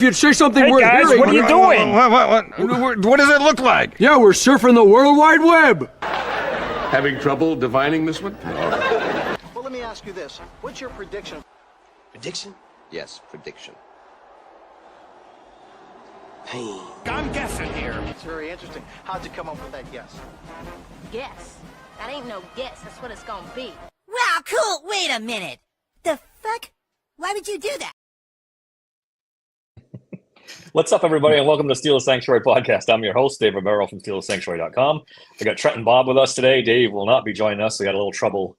If you'd say something Hey worth guys, hearing. what are you doing? What does it look like? Yeah, we're surfing the World Wide Web. Having trouble divining this one? Well, let me ask you this. What's your prediction? Prediction? Yes, prediction. I'm guessing here. It's very interesting. How'd you come up with that guess? Guess? That ain't no guess. That's what it's gonna be. Wow, cool. Wait a minute. The fuck? Why would you do that? What's up, everybody, and welcome to Steelers Sanctuary Podcast. I'm your host, Dave Romero from SteelersSanctuary.com. We got Trent and Bob with us today. Dave will not be joining us. We got a little trouble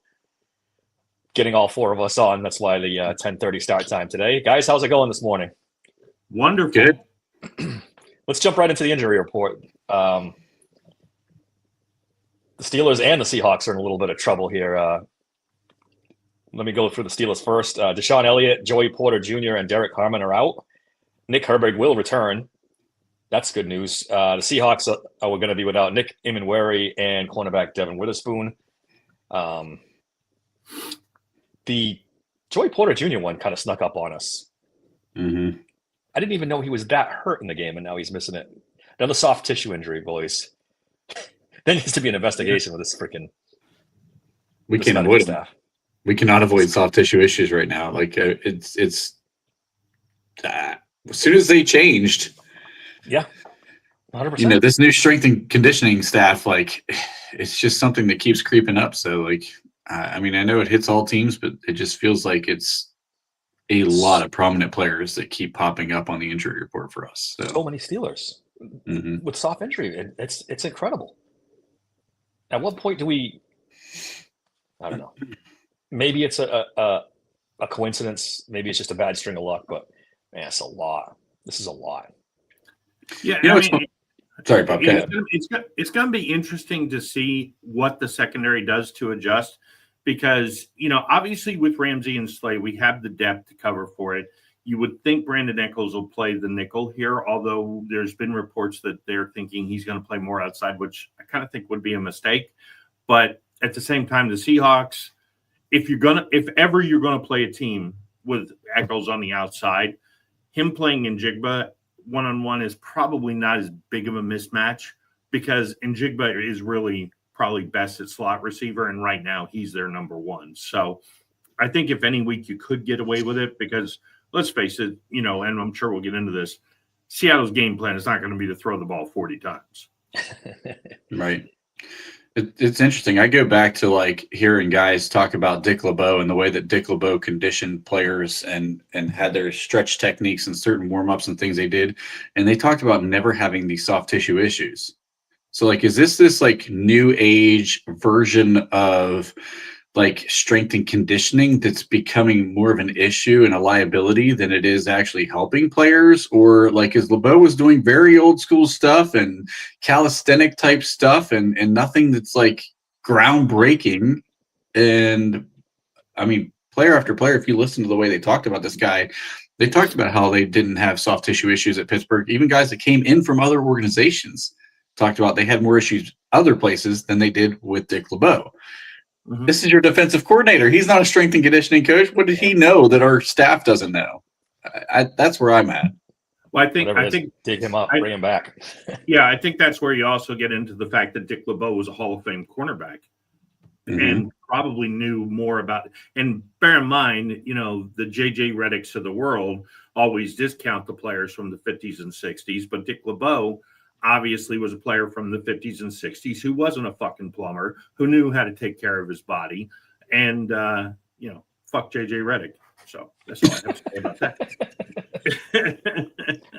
getting all four of us on. That's why the 10:30 start time today. Guys, how's it going this morning? Wonderful. Good. Let's jump right into the injury report. The Steelers and the Seahawks are in a little bit of trouble here. Let me go through the Steelers first. Deshaun Elliott, Joey Porter Jr., and Derek Harmon are out. Nick Herbig will return. That's good news. The Seahawks are going to be without Nick Emenwari and cornerback Devin Witherspoon. The Joey Porter Jr. one kind of snuck up on us. Mm-hmm. I didn't even know he was that hurt in the game, and now he's missing it. Another soft tissue injury, boys. There needs to be an investigation with this freaking. We cannot avoid soft tissue issues right now. Like it's as soon as they changed, yeah, 100%. You know, this new strength and conditioning staff, like it's just something that keeps creeping up. So, like, I mean, I know it hits all teams, but it just feels like it's a lot of prominent players that keep popping up on the injury report for us. So many Steelers with soft injury. It's incredible. At what point do we? I don't know. Maybe it's a coincidence. Maybe it's just a bad string of luck. But man, it's a lot. This is a lot. Yeah, you know, I mean, sorry, Bob. It's going to be interesting to see what the secondary does to adjust, because you know, obviously with Ramsey and Slay, we have the depth to cover for it. You would think Brandon Echols will play the nickel here, although there's been reports that they're thinking he's going to play more outside, which I kind of think would be a mistake. But at the same time, the Seahawks, if ever you're going to play a team with Echols on the outside, him playing Njigba one-on-one is probably not as big of a mismatch, because Njigba is really probably best at slot receiver, and right now he's their number one. So I think if any week you could get away with it, because let's face it, you know, and I'm sure we'll get into this, Seattle's game plan is not going to be to throw the ball 40 times. Right. It's interesting. I go back to like hearing guys talk about Dick LeBeau and the way that Dick LeBeau conditioned players and had their stretch techniques and certain warm-ups and things they did. And they talked about never having these soft tissue issues. So like, is this like new age version of like strength and conditioning that's becoming more of an issue and a liability than it is actually helping players? Or like, is LeBeau was doing very old school stuff and calisthenic type stuff and nothing that's like groundbreaking? And I mean, player after player, if you listen to the way they talked about this guy, they talked about how they didn't have soft tissue issues at Pittsburgh. Even guys that came in from other organizations talked about they had more issues other places than they did with Dick LeBeau. Mm-hmm. This is your defensive coordinator. He's not a strength and conditioning coach. What did he know that our staff doesn't know? That's where I'm at. Well, I think dig him up, bring him back. Yeah, I think that's where you also get into the fact that Dick LeBeau was a Hall of Fame cornerback, and probably knew more about it. And bear in mind, you know, the J.J. Reddicks of the world always discount the players from the 50s and 60s, but Dick LeBeau obviously was a player from the 50s and 60s who wasn't a fucking plumber, who knew how to take care of his body, and you know, fuck JJ Redick. So that's all I have to say about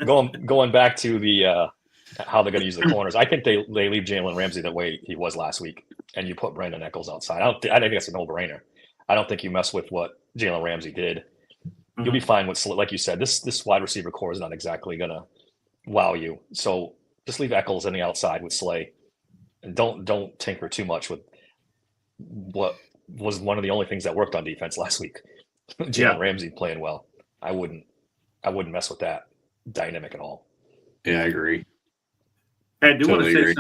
that. Going back to the how they're going to use the corners, I think they leave Jalen Ramsey the way he was last week, and you put Brandon Echols outside. I think that's a no-brainer. I don't think you mess with what Jalen Ramsey did. You'll be fine with, like you said, this wide receiver core is not exactly going to wow you. So just leave Echols on the outside with Slay, and don't tinker too much with what was one of the only things that worked on defense last week. Jalen Ramsey playing well. I wouldn't mess with that dynamic at all. Yeah, I agree. Hey, I do want to say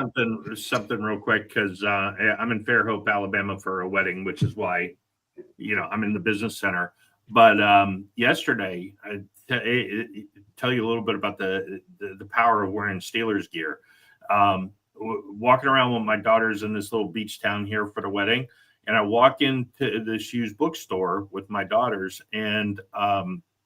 something real quick, because I'm in Fairhope, Alabama for a wedding, which is why, you know, I'm in the business center. But yesterday, tell you a little bit about the power of wearing Steelers gear. Walking around with my daughters in this little beach town here for the wedding, and I walk into this used bookstore with my daughters, and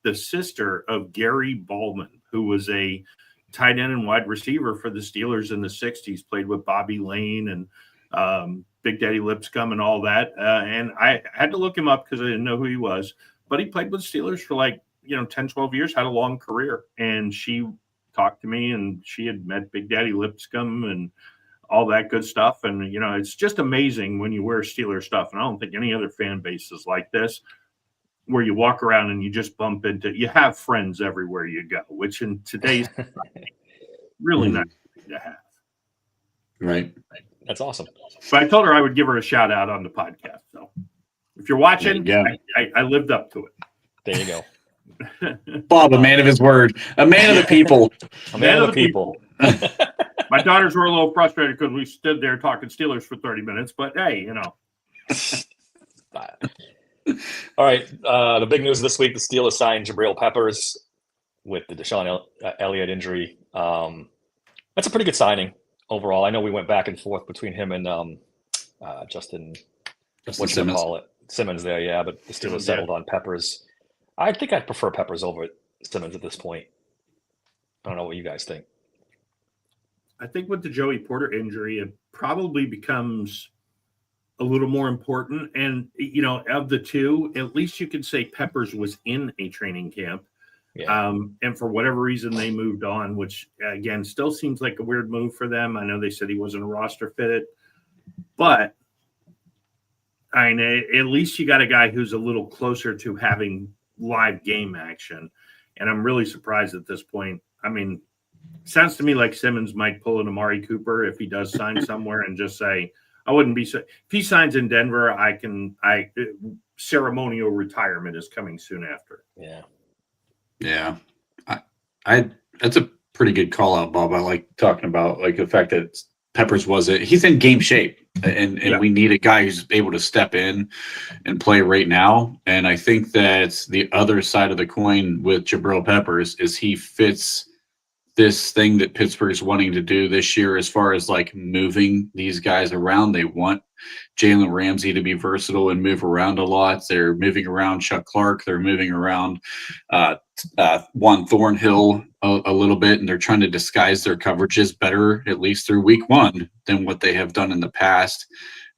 the sister of Gary Ballman, who was a tight end and wide receiver for the Steelers in the 60s, played with Bobby Lane and Big Daddy Lipscomb and all that. And I had to look him up because I didn't know who he was, but he played with the Steelers for 10, 12 years, had a long career. And she talked to me, and she had met Big Daddy Lipscomb and all that good stuff. And, it's just amazing when you wear Steelers stuff. And I don't think any other fan base is like this, where you walk around and you just bump into, you have friends everywhere you go, which in today's really nice to have. Right. That's awesome. But I told her I would give her a shout out on the podcast. So if you're watching, I lived up to it. There you go. Bob, a man of his word, a man of the people. A man of the people. My daughters were a little frustrated because we stood there talking Steelers for 30 minutes, but hey, All right. The big news this week, the Steelers signed Jabril Peppers with the Deshaun Elliott injury. That's a pretty good signing overall. I know we went back and forth between him and Justin Simmons there, yeah, but the Steelers settled on Peppers. I think I'd prefer Peppers over Simmons at this point. I don't know what you guys think. I think with the Joey Porter injury, it probably becomes a little more important. And, of the two, at least you could say Peppers was in a training camp. Yeah. And for whatever reason, they moved on, which, again, still seems like a weird move for them. I know they said he wasn't a roster fit, but at least you got a guy who's a little closer to having live game action. And I'm really surprised at this point. Sounds to me like Simmons might pull an Amari Cooper if he does sign somewhere and just say, I wouldn't be so. If he signs in Denver, ceremonial retirement is coming soon after. Yeah. Yeah. I that's a pretty good call out, Bob. I like talking about the fact that Peppers he's in game shape, and we need a guy who's able to step in and play right now. And I think that the other side of the coin with Jabril Peppers is he fits this thing that Pittsburgh's wanting to do this year as far as moving these guys around. They want Jalen Ramsey to be versatile and move around a lot. They're moving around Chuck Clark. They're moving around Juan Thornhill a little bit, and they're trying to disguise their coverages better, at least through week one, than what they have done in the past.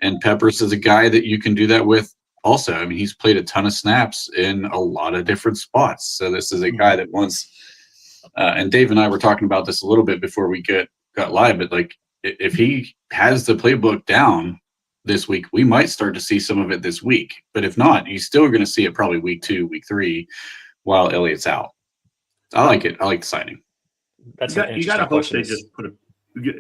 And Peppers is a guy that you can do that with also. He's played a ton of snaps in a lot of different spots. So this is a guy that wants and Dave and I were talking about this a little bit before we got live, but if he has the playbook down this week, we might start to see some of it this week. But if not, he's still going to see it probably week 2, week 3, while Elliott's out. I like it. I like the signing. That's you got to hope they just put a.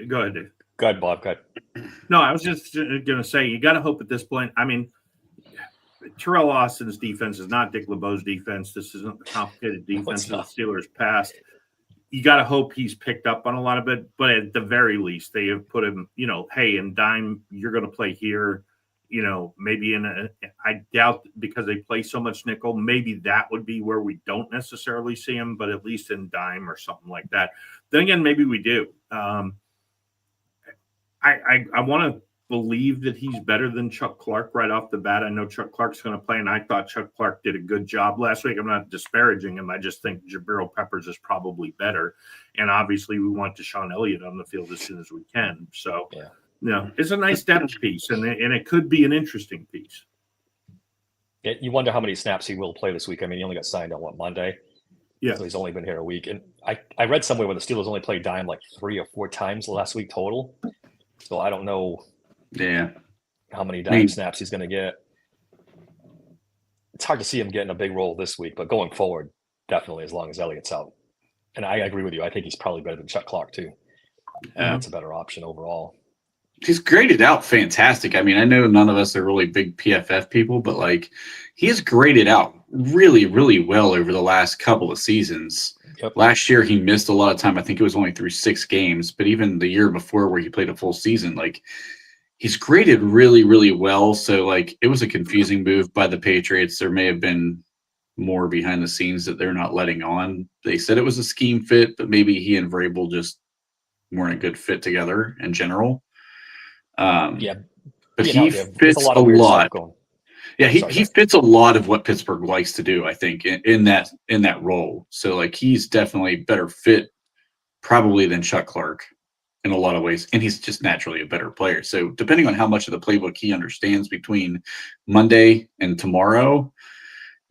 Go ahead, Dave. Go ahead, Bob. Go ahead. No, I was just going to say you got to hope at this point. Terrell Austin's defense is not Dick LeBeau's defense. This isn't the complicated defense of the Steelers' past. You got to hope he's picked up on a lot of it, but at the very least, they have put him, hey, in dime, you're going to play here, maybe I doubt because they play so much nickel, maybe that would be where we don't necessarily see him, but at least in dime or something like that. Then again, maybe we do. I want to believe that he's better than Chuck Clark right off the bat. I know Chuck Clark's going to play, and I thought Chuck Clark did a good job last week. I'm not disparaging him. I just think Jabril Peppers is probably better. And obviously we want Deshaun Elliott on the field as soon as we can. So, it's a nice depth piece, and it could be an interesting piece. Yeah, you wonder how many snaps he will play this week. He only got signed on Monday? Yeah. So he's only been here a week. And I read somewhere where the Steelers only played dime 3 or 4 times last week total. So I don't know. Yeah. How many dime snaps he's going to get. It's hard to see him getting a big role this week, but going forward, definitely as long as Elliott's out. And I agree with you. I think he's probably better than Chuck Clark too. That's a better option overall. He's graded out fantastic. I know none of us are really big PFF people, but he has graded out really, really well over the last couple of seasons. Yep. Last year, he missed a lot of time. I think it was only through 6 games, but even the year before where he played a full season, he's graded really, really well. So, it was a confusing move by the Patriots. There may have been more behind the scenes that they're not letting on. They said it was a scheme fit, but maybe he and Vrabel just weren't a good fit together in general. But he fits a lot. Yeah, he fits a lot of what Pittsburgh likes to do, I think, in that role. So like he's definitely better fit probably than Chuck Clark in a lot of ways. And he's just naturally a better player. So depending on how much of the playbook he understands between Monday and tomorrow,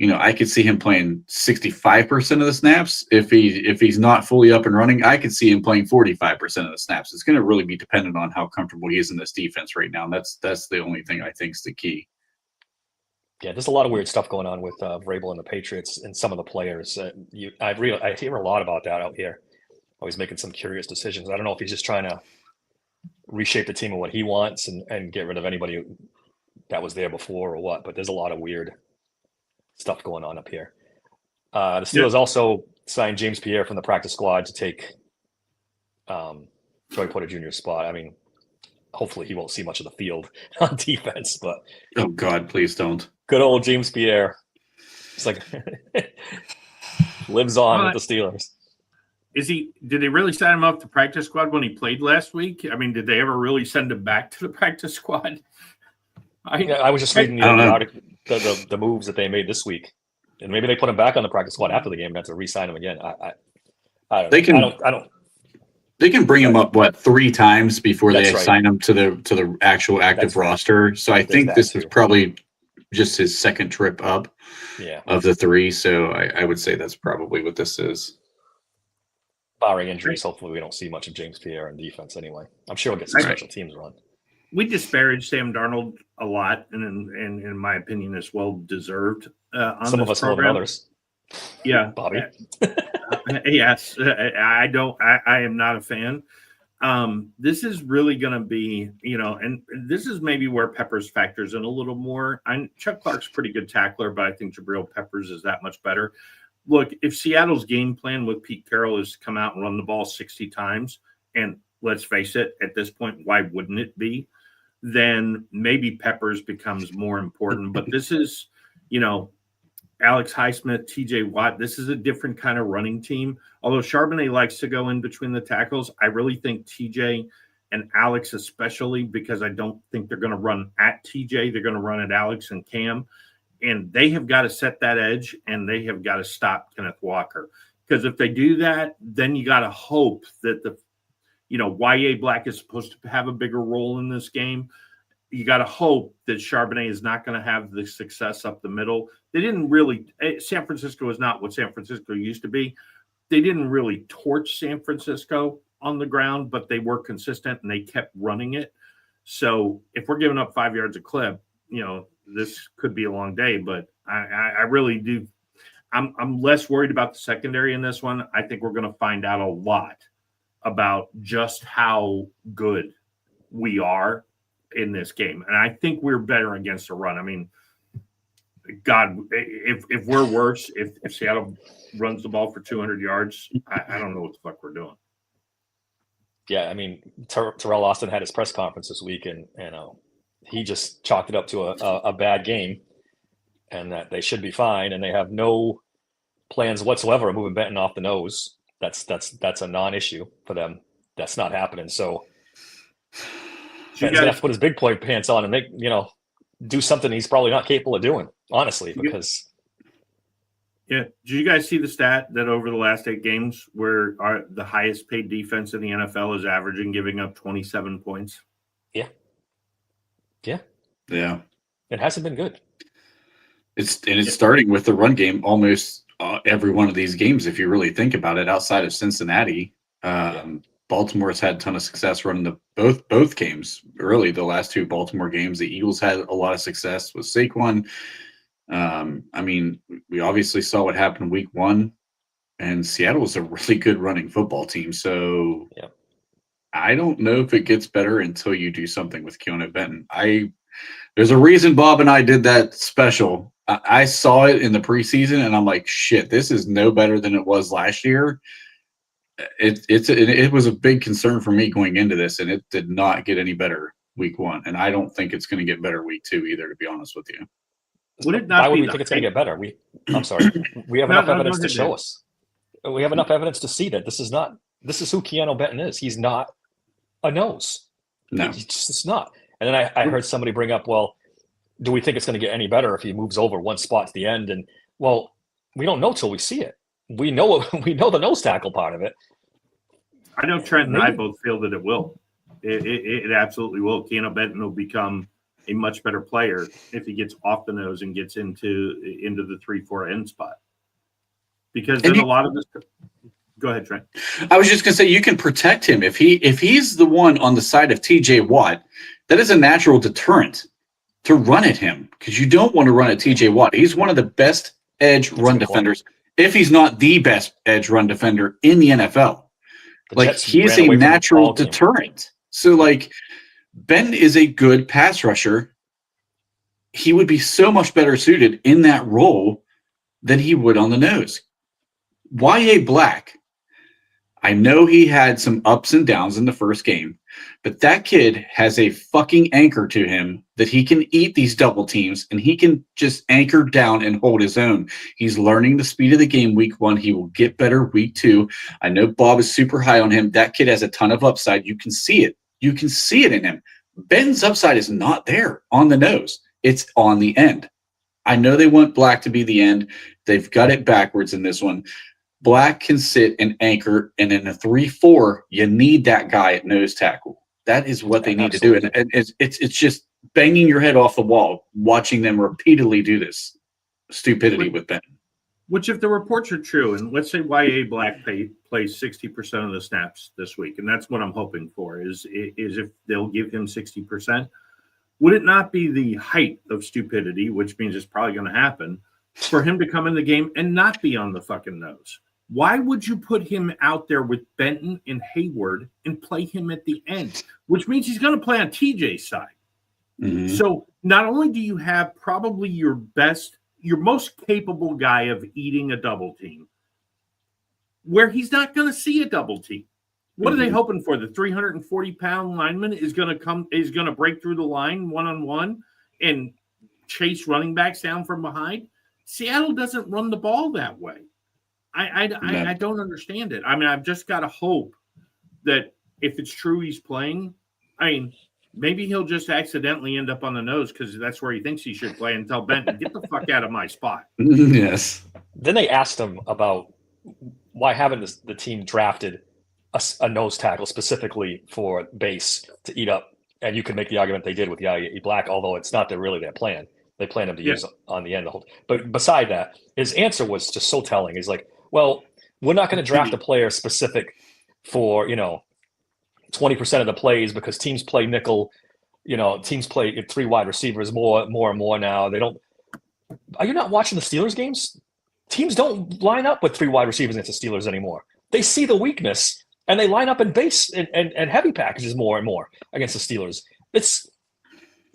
I could see him playing 65% of the snaps. If he's not fully up and running, I could see him playing 45% of the snaps. It's going to really be dependent on how comfortable he is in this defense right now. And that's the only thing I think is the key. Yeah, there's a lot of weird stuff going on with Vrabel and the Patriots and some of the players. I hear a lot about that out here. Always making some curious decisions. I don't know if he's just trying to reshape the team of what he wants and get rid of anybody that was there before or what. But there's a lot of weird stuff going on up here. The Steelers also signed James Pierre from the practice squad to take Joey Porter Jr.'s spot. I mean, hopefully he won't see much of the field on defense, but oh God, please don't. Good old James Pierre. It's like lives on with the Steelers. Did they really sign him up to practice squad when he played last week? I mean, did they ever really send him back to the practice squad? I was just reading the moves that they made this week, and maybe they put him back on the practice squad after the game and have to re-sign him again. I don't. They can bring him up 3 times before they assign him to the actual active roster. So I think this is probably just his second trip up of the 3. So I would say that's probably what this is. Barring injuries, hopefully we don't see much of James Pierre on defense anyway. I'm sure he'll get some special teams run. We disparage Sam Darnold a lot, and in my opinion, it's well deserved. On some of us more than others. Yeah, Bobby. Yes, I am not a fan. This is really going to be, and this is maybe where Peppers factors in a little more. Chuck Clark's a pretty good tackler, but I think Jabril Peppers is that much better. Look, if Seattle's game plan with Pete Carroll is to come out and run the ball 60 times, and let's face it, at this point, why wouldn't it be? Then maybe Peppers becomes more important. But this is, Alex Highsmith, TJ Watt, this is a different kind of running team. Although Charbonnet likes to go in between the tackles, I really think TJ and Alex especially, because I don't think they're going to run at TJ. They're going to run at Alex and Cam. And they have got to set that edge, and they have got to stop Kenneth Walker. Because if they do that, then you got to hope that Y.A. Black is supposed to have a bigger role in this game. You got to hope that Charbonnet is not going to have the success up the middle. They didn't really – San Francisco is not what San Francisco used to be. They didn't really torch San Francisco on the ground, but they were consistent, and they kept running it. So if we're giving up 5 yards a clip, this could be a long day, but I really do. I'm less worried about the secondary in this one. I think we're going to find out a lot about just how good we are in this game. And I think we're better against the run. I mean, God, if we're worse, if Seattle runs the ball for 200 yards, I don't know what the fuck we're doing. Yeah, I mean, Terrell Austin had his press conference this week, and he just chalked it up to a bad game, and that they should be fine, and they have no plans whatsoever of moving Benton off the nose. That's a non-issue for them. That's not happening. So Benton's gonna have to put his big boy pants on and make do something he's probably not capable of doing, honestly, because. Yeah. Did you guys see the stat that over the last 8 games where the highest paid defense in the NFL is averaging giving up 27 points? Yeah. It hasn't been good. It's starting with the run game almost every one of these games, if you really think about it, outside of Cincinnati. Baltimore's had a ton of success running both games. Really, the last 2 Baltimore games, the Eagles had a lot of success with Saquon. I mean, we obviously saw what happened week 1, and Seattle was a really good running football team. So I don't know if it gets better until you do something with Keanu Benton. There's a reason Bob and I did that special. I saw it in the preseason, and I'm like, shit, this is no better than it was last year. It was a big concern for me going into this, and it did not get any better week 1. And I don't think it's going to get better week 2 either, to be honest with you. Would it not Why would be we the think it's going to height- get better? I'm sorry. We have No, enough no, go evidence to ahead, show Dan. us. We have enough evidence to see that this is who Keanu Benton is. He's not a nose. No. It's not. And then I heard somebody bring up, well, do we think it's going to get any better if he moves over one spot to the end? And well, we don't know till we see it. We know the nose tackle part of it. I know Trent and I both feel that it will. It absolutely will. Keanu Benton will become a much better player if he gets off the nose and gets into the 3-4 end spot. Because then a lot of this. Go ahead, Trent. I was just going to say you can protect him if he's the one on the side of T.J. Watt. That is a natural deterrent to run at him because you don't want to run at T.J. Watt. He's one of the best edge run defenders, if he's not the best edge run defender in the NFL. He's a natural deterrent. So, Ben is a good pass rusher. He would be so much better suited in that role than he would on the nose. Y.A. Black, I know he had some ups and downs in the first game, but that kid has a fucking anchor to him that he can eat these double teams and he can just anchor down and hold his own. He's learning the speed of the game week 1. He will get better week 2. I know Bob is super high on him. That kid has a ton of upside. You can see it. You can see it in him. Ben's upside is not there on the nose. It's on the end. I know they want Black to be the end. They've got it backwards in this one. Black can sit and anchor, and in a 3-4, you need that guy at nose tackle. That is what they need to do. And it's just banging your head off the wall, watching them repeatedly do this stupidity with Ben. Which, if the reports are true, and let's say Y.A. Black plays 60% of the snaps this week, and that's what I'm hoping for, is if they'll give him 60%, would it not be the height of stupidity, which means it's probably going to happen, for him to come in the game and not be on the fucking nose? Why would you put him out there with Benton and Hayward and play him at the end? Which means he's going to play on TJ's side. Mm-hmm. So not only do you have probably your most capable guy of eating a double team, where he's not going to see a double team. What are they hoping for? The 340-pound lineman is going to break through the line one-on-one and chase running backs down from behind? Seattle doesn't run the ball that way. I don't understand it. I mean, I've just got to hope that if it's true he's playing, maybe he'll just accidentally end up on the nose because that's where he thinks he should play and tell Benton, get the fuck out of my spot. Yes. Then they asked him about why haven't the team drafted a nose tackle specifically for base to eat up. And you could make the argument they did with Y.A. Black, although it's not really their plan. They plan him to use on the end the whole. But beside that, his answer was just so telling. He's like, well, we're not going to draft a player specific for, 20% of the plays because teams play nickel, teams play 3 wide receivers more and more now. They don't. Are you not watching the Steelers games? Teams don't line up with 3 wide receivers against the Steelers anymore. They see the weakness and they line up in base and heavy packages more and more against the Steelers.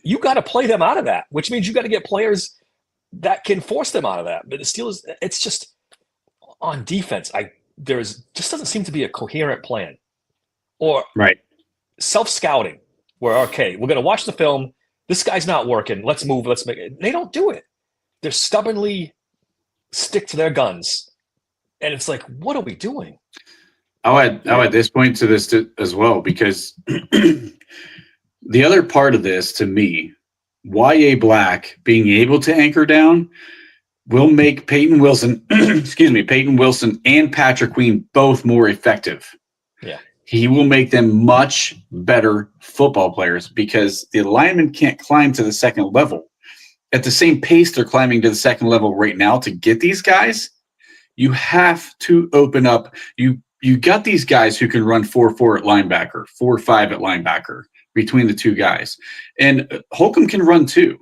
You got to play them out of that, which means you got to get players that can force them out of that. But the Steelers, it's just on defense. Just doesn't seem to be a coherent plan or self-scouting where, okay, we're going to watch the film. This guy's not working. Let's move. Let's make it. They don't do it. They stubbornly stick to their guns. And it's like, what are we doing? I'll add this point to this as well, because the other part of this, to me, Y.A. Black being able to anchor down will make Peyton Wilson, Peyton Wilson and Patrick Queen both more effective. Yeah. He will make them much better football players because the linemen can't climb to the second level. At the same pace they're climbing to the second level right now to get these guys, you have to open up. You got these guys who can run 4-4 at linebacker, 4-5 at linebacker between the two guys. And Holcomb can run too.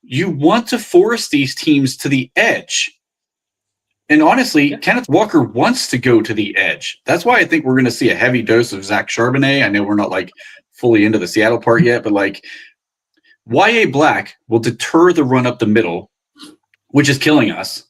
You want to force these teams to the edge. And honestly, Kenneth Walker wants to go to the edge. That's why I think we're going to see a heavy dose of Zach Charbonnet. I know we're not fully into the Seattle part yet, but Y.A. Black will deter the run up the middle, which is killing us.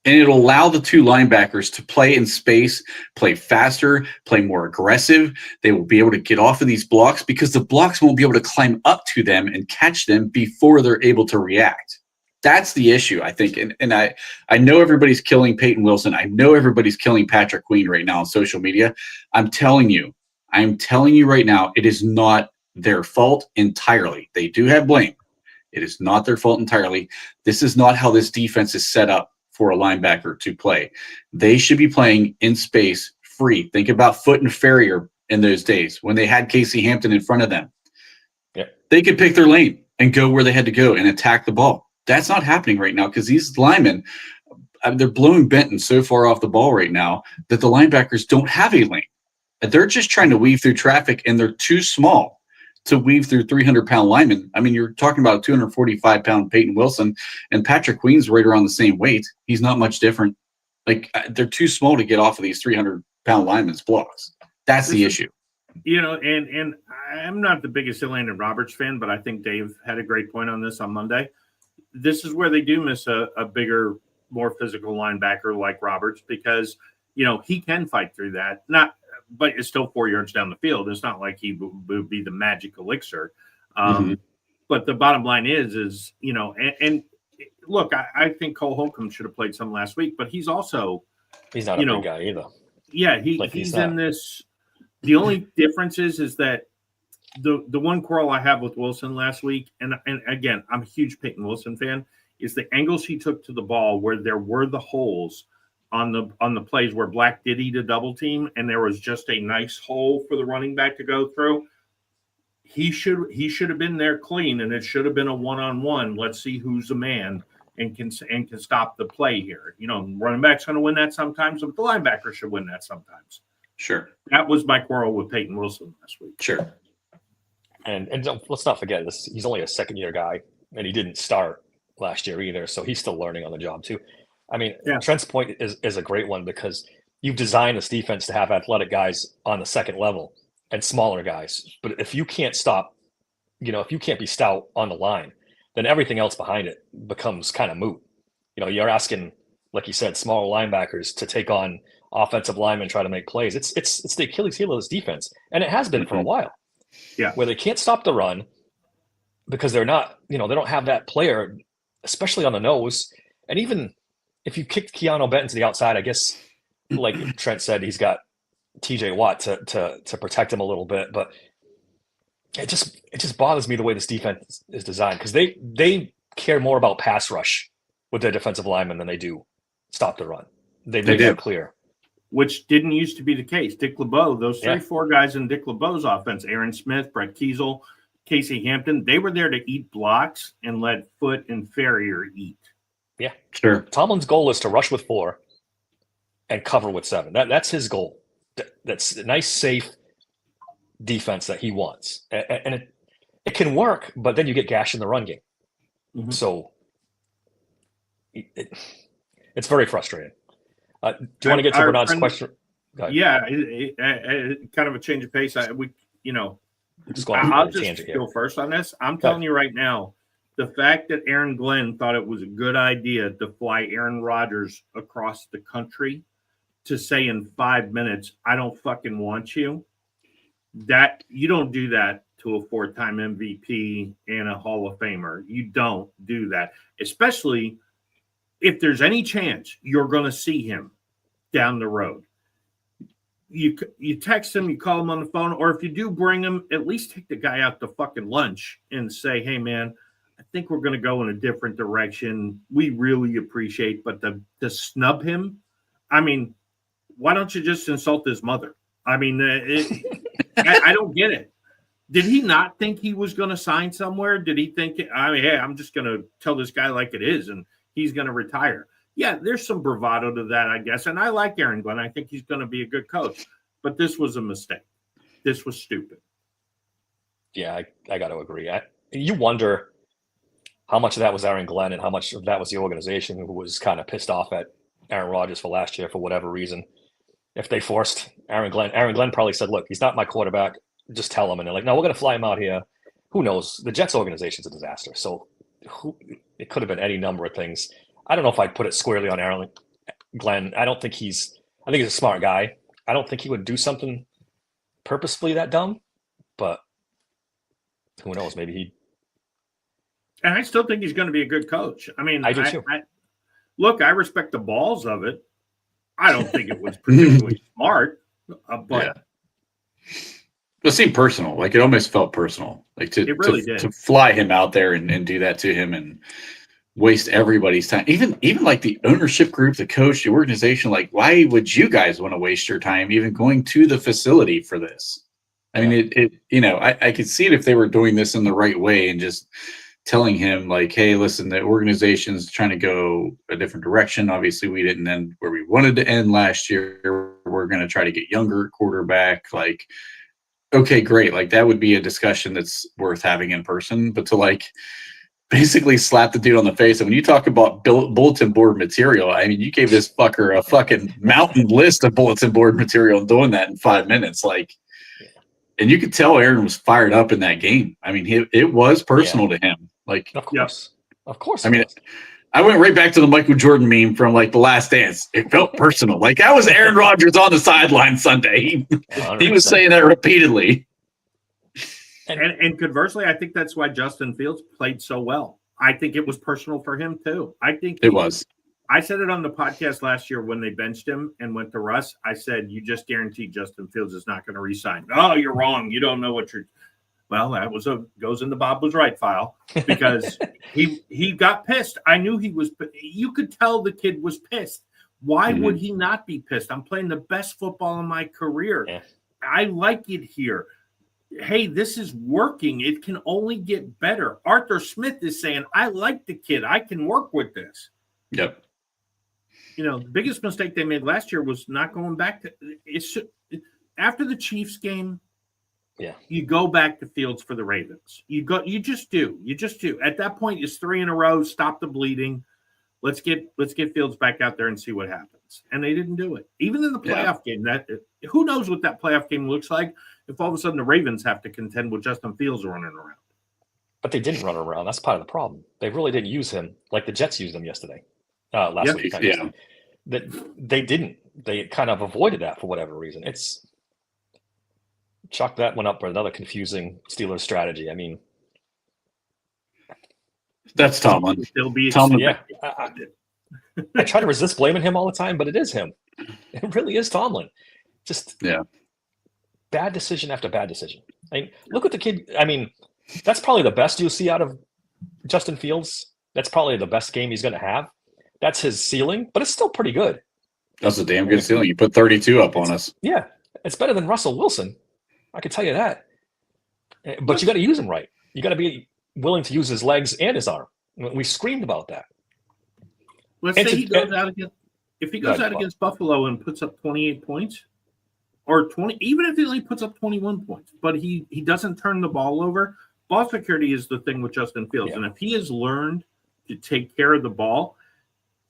And it'll allow the 2 linebackers to play in space, play faster, play more aggressive. They will be able to get off of these blocks because the blocks won't be able to climb up to them and catch them before they're able to react. That's the issue, I think. And I know everybody's killing Peyton Wilson. I know everybody's killing Patrick Queen right now on social media. I'm telling you right now, it is not their fault entirely. They do have blame. It is not their fault entirely. This is not how this defense is set up for a linebacker to play. They should be playing in space free. Think about Foot and Ferrier in those days when they had Casey Hampton in front of them. Yeah. They could pick their lane and go where they had to go and attack the ball. That's not happening right now because these linemen, they're blowing Benton so far off the ball right now that the linebackers don't have a lane. They're just trying to weave through traffic, and they're too small to weave through 300-pound linemen. I mean, you're talking about a 245-pound Peyton Wilson, and Patrick Queen's right around the same weight. He's not much different. Like, they're too small to get off of these 300-pound linemen's blocks. That's the issue. You know, and I'm not the biggest Elandon Roberts fan, but I think Dave had a great point on this on Monday. This is where they do miss a bigger, more physical linebacker like Roberts because, you know, he can fight through that. But it's still 4 yards down the field. It's not like he would be the magic elixir. But the bottom line is you know, and look, I think Cole Holcomb should have played some last week, but he's not a big guy either. Yeah, he's in this. The only difference is that the one quarrel I have with Wilson last week, and again, I'm a huge Peyton Wilson fan, is the angles he took to the ball where there were the holes on the plays where Black did eat a double team and there was just a nice hole for the running back to go through. He should have been there clean, and it should have been a one-on-one. Let's see who's the man and can stop the play here. You know, running back's going to win that sometimes, but the linebacker should win that sometimes. Sure. That was my quarrel with Peyton Wilson last week. Sure. And let's not forget this. He's only a second-year guy, and he didn't start last year either, so he's still learning on the job too. I mean, yeah. Trent's point is a great one because you've designed this defense to have athletic guys on the second level and smaller guys. But if you can't stop, you know, if you can't be stout on the line, then everything else behind it becomes kind of moot. You know, you're asking, like you said, smaller linebackers to take on offensive linemen and try to make plays. It's the Achilles heel of this defense, and it has been for a while. Yeah, where they can't stop the run because they're not, you know, they don't have that player, especially on the nose. And even if you kick Keanu Benton to the outside, I guess, like Trent said, he's got TJ Watt to protect him a little bit. But it just bothers me the way this defense is designed because they care more about pass rush with their defensive linemen than they do stop the run. They make that clear. Which didn't used to be the case. Dick LeBeau, those 3-4 guys in Dick LeBeau's offense, Aaron Smith, Brett Kiesel, Casey Hampton, they were there to eat blocks and let Foot and Ferrier eat. Yeah, sure. Tomlin's goal is to rush with 4 and cover with 7. That's his goal. That's a nice, safe defense that he wants. And it can work, but then you get gashed in the run game. Mm-hmm. So it's very frustrating. Do you want to get to Bernard's question? Yeah, kind of a change of pace. I'll just go first on this. I'm telling you right now, the fact that Aaron Glenn thought it was a good idea to fly Aaron Rodgers across the country to say in 5 minutes, I don't fucking want you, that you don't do that to a 4-time MVP and a Hall of Famer. You don't do that, especially if there's any chance you're going to see him down the road. You text him, you call him on the phone, or if you do bring him, at least take the guy out to fucking lunch and say, hey, man, I think we're going to go in a different direction. We really appreciate, but to snub him, I mean, why don't you just insult his mother? I mean, I don't get it. Did he not think he was going to sign somewhere? Did he think, I mean, hey, I'm just going to tell this guy like it is, and he's going to retire? Yeah, there's some bravado to that, I guess. And I like Aaron Glenn. I think he's going to be a good coach. But this was a mistake. This was stupid. Yeah, I got to agree. You wonder how much of that was Aaron Glenn and how much of that was the organization who was kind of pissed off at Aaron Rodgers for last year for whatever reason. If they forced Aaron Glenn probably said, look, he's not my quarterback. Just tell him. And they're like, no, we're going to fly him out here. Who knows? The Jets organization's a disaster. So it could have been any number of things. I don't know if I'd put it squarely on Aaron Glenn. I think he's a smart guy. I don't think he would do something purposefully that dumb, but who knows? Maybe he. And I still think he's going to be a good coach. I mean, I do too. Look, I respect the balls of it. I don't think it was particularly smart, but it seemed personal. Like it almost felt personal. Like it really did. To fly him out there and do that to him and waste everybody's time. Even like the ownership group, the coach, the organization. Like, why would you guys want to waste your time even going to the facility for this? I mean, I could see it if they were doing this in the right way and just telling him like, hey, listen, the organization's trying to go a different direction. Obviously, we didn't end where we wanted to end last year. We're going to try to get younger quarterback. Like, okay, great. Like that would be a discussion that's worth having in person, but to like basically slap the dude on the face. And when you talk about bulletin board material, I mean, you gave this fucker a fucking mountain list of bulletin board material and doing that in 5 minutes. Like, and you could tell Aaron was fired up in that game. I mean, it was personal to him. Like, of course. Of course. I mean, I went right back to the Michael Jordan meme from like The Last Dance. It felt personal. Like that was Aaron Rodgers on the sideline Sunday. He was saying that repeatedly. And conversely, I think that's why Justin Fields played so well. I think it was personal for him too. I think it was. I said it on the podcast last year when they benched him and went to Russ. I said, you just guaranteed Justin Fields is not going to re-sign. Oh, you're wrong. You don't know what you're. Well, that was goes in the Bob was right file because he got pissed. I knew he was. You could tell the kid was pissed. Why would he not be pissed? I'm playing the best football in my career. Yeah. I like it here. Hey, this is working. It can only get better. Arthur Smith is saying, I like the kid. I can work with this. Yep. You know, the biggest mistake they made last year was not going back to after the Chiefs game. Yeah, you go back to Fields for the Ravens. You just do. At that point, it's 3 in a row. Stop the bleeding. Let's get Fields back out there and see what happens. And they didn't do it. Even in the playoff game, who knows what that playoff game looks like if all of a sudden the Ravens have to contend with Justin Fields running around. But they didn't run around. That's part of the problem. They really didn't use him like the Jets used him yesterday. Last week. They didn't. They kind of avoided that for whatever reason. Chalk that one up for another confusing Steelers strategy. I mean, that's Tomlin. Tomlin. Yeah, I try to resist blaming him all the time, but it is him. It really is Tomlin. Just bad decision after bad decision. I mean, look at the kid. I mean, that's probably the best you'll see out of Justin Fields. That's probably the best game he's going to have. That's his ceiling, but it's still pretty good. That's a damn good ceiling. You put 32 up on us. Yeah, it's better than Russell Wilson. I can tell you that. But you got to use him right. You got to be willing to use his legs and his arm. We screamed about that. Let's say he goes out against if he goes out against Buffalo and puts up 28 points or 20, even if he only puts up 21 points, but he doesn't turn the ball over. Ball security is the thing with Justin Fields. And if he has learned to take care of the ball,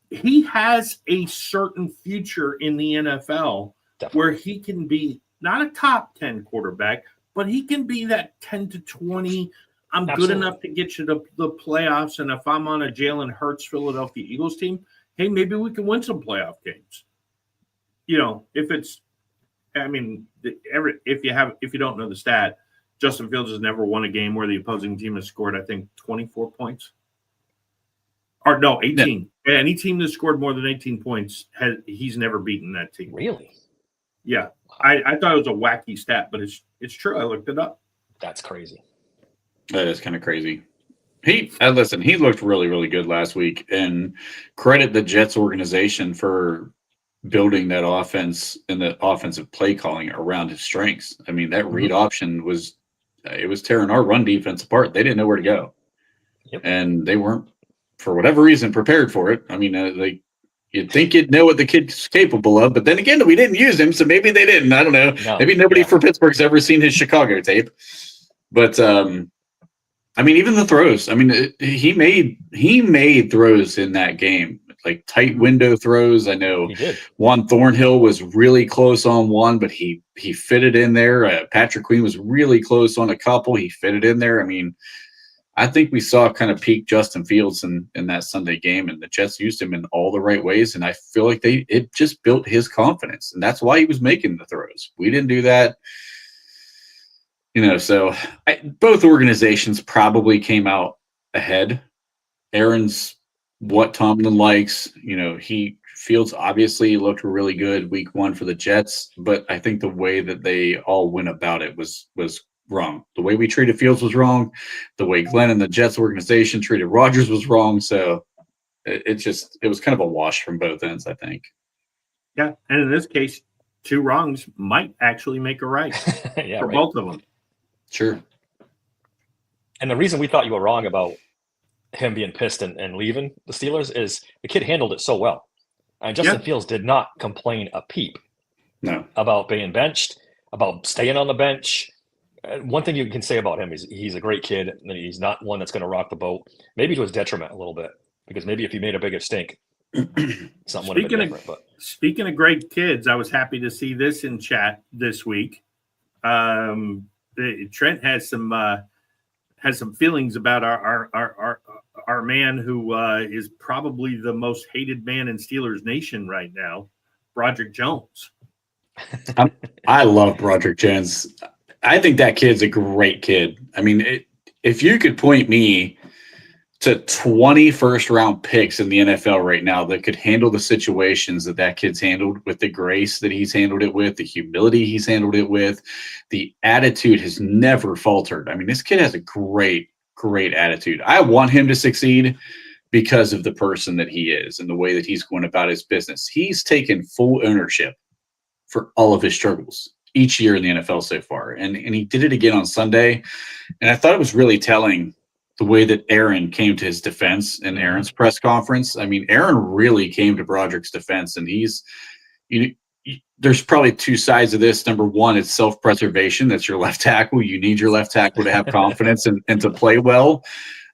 he has a certain future in the NFL where he can be not a top 10 quarterback, but he can be that 10 to 20. I'm good enough to get you to the playoffs. And if I'm on a Jalen Hurts Philadelphia Eagles team, hey, maybe we can win some playoff games. You know, if you don't know the stat, Justin Fields has never won a game where the opposing team has scored, I think, 24 points. Or no, 18. Yeah. Any team that scored more than 18 points, he's never beaten that team. Really? Yeah. I thought it was a wacky stat, but it's true. I looked it up. That's crazy. That is kind of crazy. He looked really, really good last week, and credit the Jets organization for building that offense and the offensive play calling around his strengths. I mean, that read option was tearing our run defense apart. They didn't know where to go. Yep. And they weren't, for whatever reason, prepared for it. I mean, you'd think you'd know what the kid's capable of, but then again, we didn't use him, so maybe they didn't. I don't know. No. Maybe nobody for Pittsburgh's ever seen his Chicago tape. But I mean, even the throws. I mean, he made throws in that game, like tight window throws. I know Juan Thornhill was really close on one, but he fitted in there. Patrick Queen was really close on a couple. He fitted in there. I mean, I think we saw kind of peak Justin Fields in that Sunday game, and the Jets used him in all the right ways. And I feel like it just built his confidence, and that's why he was making the throws. We didn't do that. You know, so both organizations probably came out ahead Aaron's what Tomlin likes. Fields obviously looked really good week 1 for the Jets, but I think the way that they all went about it was wrong. The way we treated Fields was wrong. The way Glenn and the Jets organization treated Rodgers was wrong. So it was kind of a wash from both ends, I think. Yeah, and in this case, 2 wrongs might actually make a right for both of them. Sure. And the reason we thought you were wrong about him being pissed and leaving the Steelers is the kid handled it so well. And Justin Fields did not complain a peep about being benched, about staying on the bench. One thing you can say about him is he's a great kid, and he's not one that's going to rock the boat. Maybe to his detriment a little bit, because maybe if he made a bigger stink, something would have been different. But speaking of great kids, I was happy to see this in chat this week. Trent has some feelings about our man who is probably the most hated man in Steelers Nation right now, Broderick Jones. I love Broderick Jones. I think that kid's a great kid. I mean, if you could point me to 20 first-round picks in the NFL right now that could handle the situations that kid's handled with the grace that he's handled it with, the humility he's handled it with, the attitude has never faltered. I mean, this kid has a great attitude. I want him to succeed because of the person that he is and the way that he's going about his business. He's taken full ownership for all of his struggles each year in the NFL so far. And he did it again on Sunday. And I thought it was really telling the way that Aaron came to his defense in Aaron's press conference. I mean, Aaron really came to Broderick's defense, and there's probably 2 sides of this. Number one, it's self-preservation. That's your left tackle. You need your left tackle to have confidence and to play well.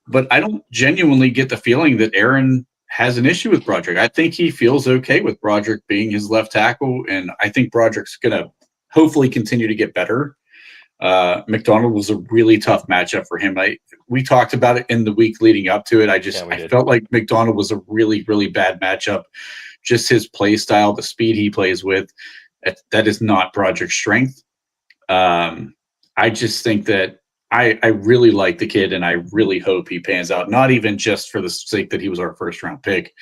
But I don't genuinely get the feeling that Aaron has an issue with Broderick. I think he feels okay with Broderick being his left tackle, and I think Broderick's going to hopefully continue to get better. McDonald was a really tough matchup for him. We talked about it in the week leading up to it. I felt like McDonald was a really, really bad matchup. Just his play style, the speed he plays with, that is not Broderick's strength. I just think that I really like the kid, and I really hope he pans out, not even just for the sake that he was our first-round pick,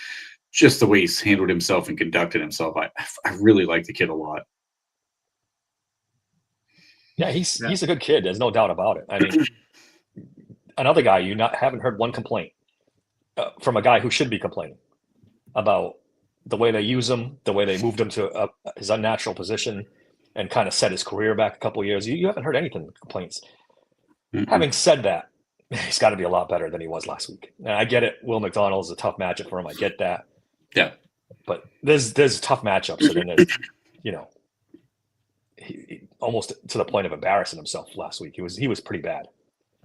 just the way he's handled himself and conducted himself. I really like the kid a lot. Yeah, he's a good kid. There's no doubt about it. I mean, another guy haven't heard one complaint from a guy who should be complaining about the way they use him, the way they moved him to his unnatural position, and kind of set his career back a couple of years. You haven't heard anything complaints. Mm-hmm. Having said that, he's got to be a lot better than he was last week. And I get it. Will McDonald is a tough matchup for him. I get that. Yeah, but there's tough matchups, and then there's, he almost to the point of embarrassing himself last week. He was pretty bad.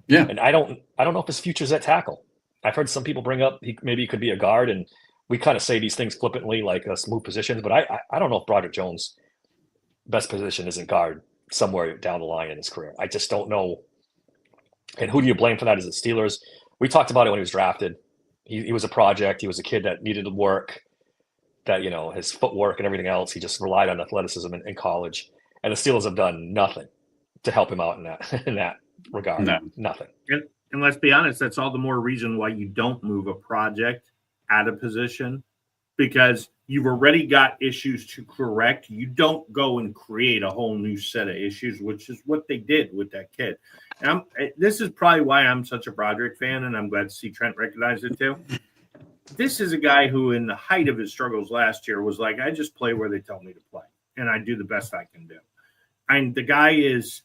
Yeah. And I don't know if his future's at tackle. I've heard some people bring up maybe he could be a guard, and we kind of say these things flippantly, like move positions, but I don't know if Broderick Jones' best position isn't guard somewhere down the line in his career. I just don't know. And who do you blame for that? Is it Steelers? We talked about it when he was drafted. He was a project. He was a kid that needed to work, that, his footwork and everything else. He just relied on athleticism in college. And the Steelers have done nothing to help him out in that regard. No. Nothing. And let's be honest, that's all the more reason why you don't move a project out of position, because you've already got issues to correct. You don't go and create a whole new set of issues, which is what they did with that kid. And this is probably why I'm such a Broderick fan, and I'm glad to see Trent recognize it too. This is a guy who, in the height of his struggles last year, was like, I just play where they tell me to play, and I do the best I can do. And the guy he's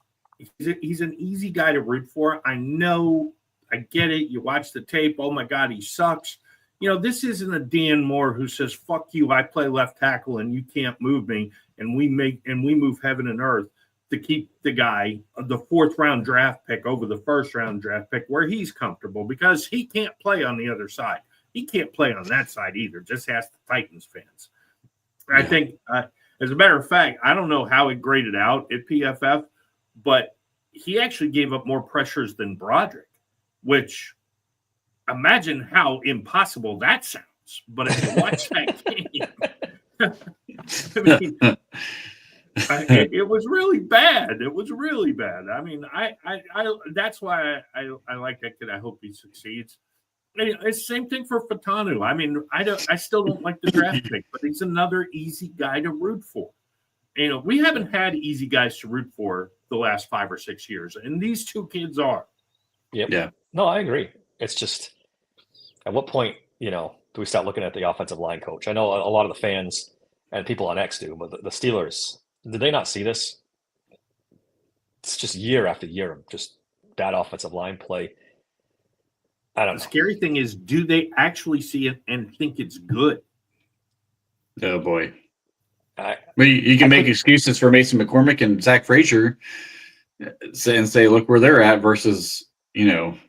an easy guy to root for. I know, I get it. You watch the tape. Oh my God, he sucks. This isn't a Dan Moore who says, fuck you, I play left tackle and you can't move me. And we move heaven and earth to keep the guy, the 4th round draft pick over the 1st round draft pick where he's comfortable, because he can't play on the other side. He can't play on that side either. Just ask the Titans fans. Yeah. I think, as a matter of fact, I don't know how it graded out at PFF, but he actually gave up more pressures than Broderick, which imagine how impossible that sounds. But if you watch that game, it was really bad. It was really bad. I mean, I that's why I like that kid. I hope he succeeds. It's the same thing for Fatanu. I mean, I still don't like the draft pick, but he's another easy guy to root for. You know, we haven't had easy guys to root for the last 5 or 6 years, and these two kids are. Yep. Yeah. No, I agree. It's just, at what point, do we start looking at the offensive line coach? I know a lot of the fans and people on X do, but the Steelers, did they not see this? It's just year after year of just bad offensive line play. I don't know. The scary thing is, do they actually see it and think it's good? Oh boy. You can make excuses for Mason McCormick and Zach Frazier and say, look where they're at versus,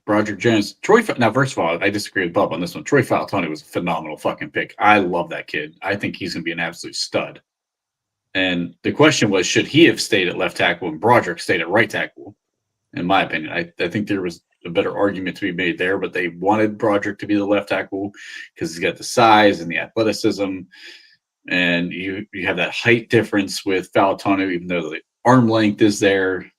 Broderick Jones. Now, first of all, I disagree with Bob on this one. Troy Fautanu was a phenomenal fucking pick. I love that kid. I think he's going to be an absolute stud. And the question was, should he have stayed at left tackle and Broderick stayed at right tackle? In my opinion, I think there was a better argument to be made there, but they wanted Broderick to be the left tackle because he's got the size and the athleticism. And you have that height difference with Fautanu, even though the arm length is there.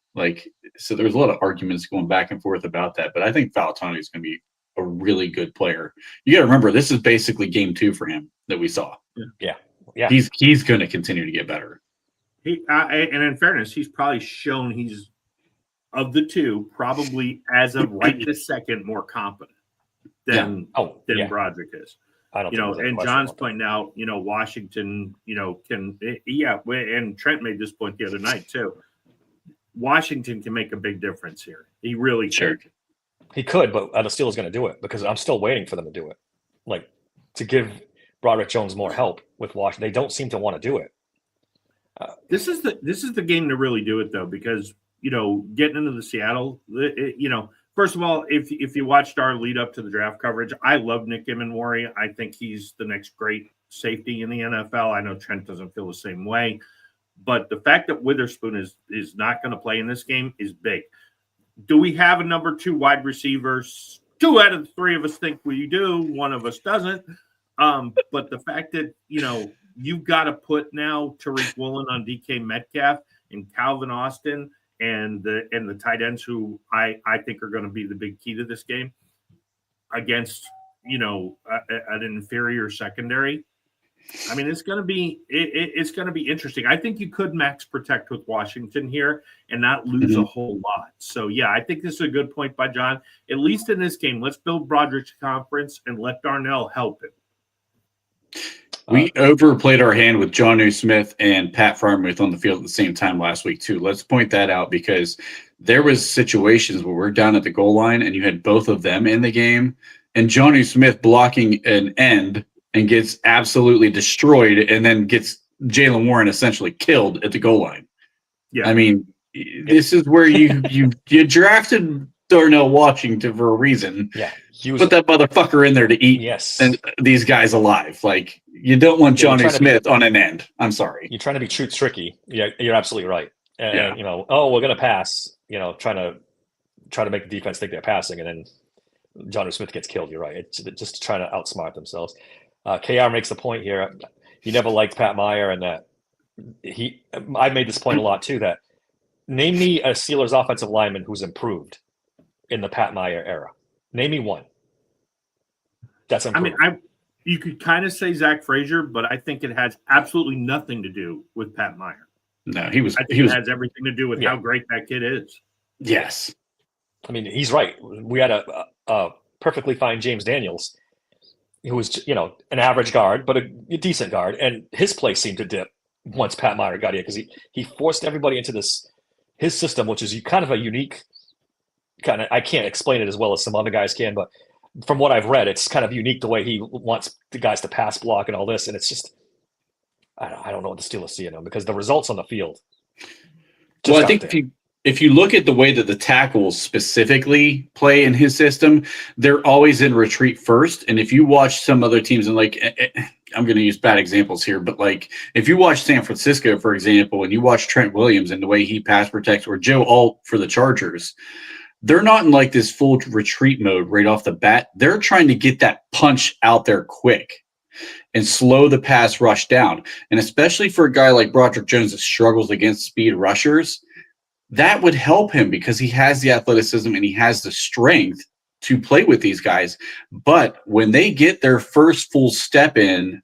So there's a lot of arguments going back and forth about that. But I think Fautanu is going to be a really good player. You got to remember, this is basically game 2 for him that we saw. Yeah. He's going to continue to get better. And in fairness, he's probably shown he's, of the two, probably as of right this second, more competent than Broderick is. I don't and John's pointing out, Washington, and Trent made this point the other night too. Washington can make a big difference here. He really can. He could, but the Steelers going to do it because I'm still waiting for them to do it. To give Broderick Jones more help with Washington. They don't seem to want to do it. This is the game to really do it though, because getting into the Seattle, first of all, if you watched our lead up to the draft coverage, I love Nick Emenwari. I think he's the next great safety in the NFL. I know Trent doesn't feel the same way, but the fact that Witherspoon is not going to play in this game is big. Do we have a number 2 wide receivers? 2 out of the 3 of us think we do. 1 of us doesn't. But the fact that, you've got to put now Tariq Woolen on DK Metcalf and Calvin Austin and the tight ends who I think are going to be the big key to this game against, an inferior secondary. I mean, it's going to be interesting. I think you could max protect with Washington here and not lose a whole lot. So, yeah, I think this is a good point by John. At least in this game, let's build Broderick's confidence and let Darnell help him. We overplayed our hand with Jonnu Smith and Pat Freiermuth on the field at the same time last week, too. Let's point that out because there was situations where we're down at the goal line and you had both of them in the game and Jonnu Smith blocking an end and gets absolutely destroyed and then gets Jaylen Warren essentially killed at the goal line. Yeah. I mean, this is where you drafted Darnell Washington for a reason. Yeah. Put that motherfucker in there to eat and these guys alive. You don't want Jonnu Smith on an end. I'm sorry. You're trying to be truth tricky. Yeah, you're absolutely right. And we're going to pass, trying to make the defense think they're passing, and then Jonnu Smith gets killed. You're right. It's just trying to outsmart themselves. KR makes the point here. He never liked Pat Meyer, and that I made this point a lot too, that name me a Steelers offensive lineman who's improved in the Pat Meyer era. Name me one. That's improved. I mean, you could kind of say Zach Frazier, but I think it has absolutely nothing to do with Pat Meyer. No, it has everything to do with how great that kid is. Yes. I mean, he's right. We had a perfectly fine James Daniels, who was, an average guard, but a decent guard. And his play seemed to dip once Pat Meyer got here because he forced everybody into his system, which is kind of a unique kind of, I can't explain it as well as some other guys can, but from what I've read, it's kind of unique the way he wants the guys to pass block and all this. And it's just, I don't know what the Steelers see in him because the results on the field. Well, I think if you look at the way that the tackles specifically play in his system, they're always in retreat first. And if you watch some other teams, and I'm going to use bad examples here, but if you watch San Francisco, for example, and you watch Trent Williams and the way he pass protects, or Joe Alt for the Chargers, they're not in this full retreat mode right off the bat. They're trying to get that punch out there quick and slow the pass rush down. And especially for a guy like Broderick Jones that struggles against speed rushers, that would help him because he has the athleticism and he has the strength to play with these guys. But when they get their first full step in,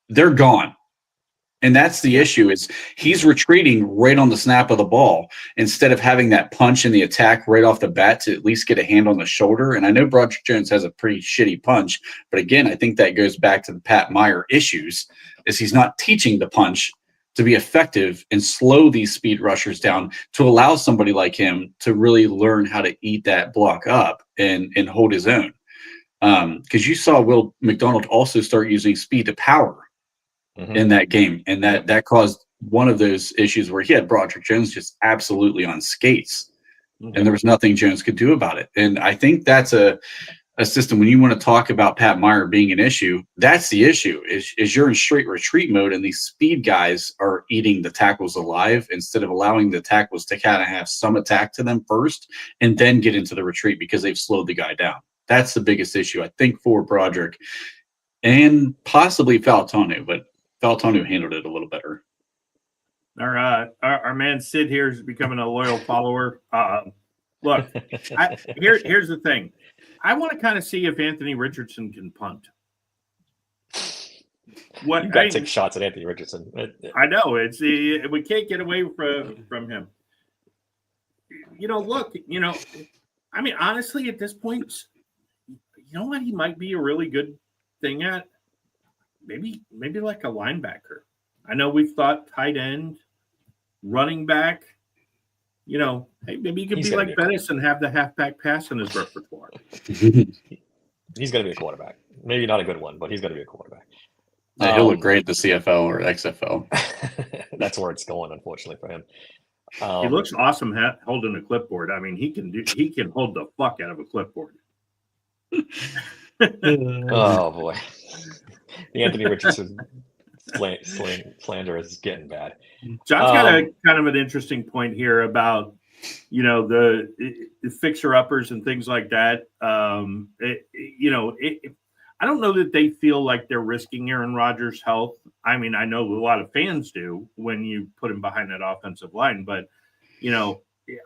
they're gone. And that's the issue, is he's retreating right on the snap of the ball instead of having that punch in the attack right off the bat to at least get a hand on the shoulder. And I know Broderick Jones has a pretty shitty punch, but again, I think that goes back to the Pat Meyer issues, is he's not teaching the punch to be effective and slow these speed rushers down to allow somebody like him to really learn how to eat that block up and hold his own. Because you saw Will McDonald also start using speed to power in that game, and that caused one of those issues where he had Broderick Jones just absolutely on skates, and there was nothing Jones could do about it. And I think that's a system, when you want to talk about Pat Meyer being an issue, that's the issue, is you're in straight retreat mode, and these speed guys are eating the tackles alive instead of allowing the tackles to kind of have some attack to them first and then get into the retreat because they've slowed the guy down. That's the biggest issue, I think, for Broderick and possibly Fautanu, but Fautanu handled it a little better. Our man Sid here is becoming a loyal follower. Look, here's the thing. I want to kind of see if Anthony Richardson can punt. You got to take shots at Anthony Richardson. I know we can't get away from him. Look, I mean, honestly, at this point, you know what he might be a really good thing at? Maybe like a linebacker. I know we've thought tight end, running back. Hey, maybe he could be like Bettis and have the halfback pass in his repertoire. He's going to be a quarterback. Maybe not a good one, but he's going to be a quarterback. Yeah, he'll look great at the CFL or XFL. That's where it's going, unfortunately, for him. He looks awesome holding a clipboard. I mean, he can hold the fuck out of a clipboard. Oh boy, the Anthony Richardson slander is getting bad. John's got a kind of an interesting point here about the fixer uppers and things like that. I don't know that they feel like they're risking Aaron Rodgers' health. I mean, I know a lot of fans do when you put him behind that offensive line, but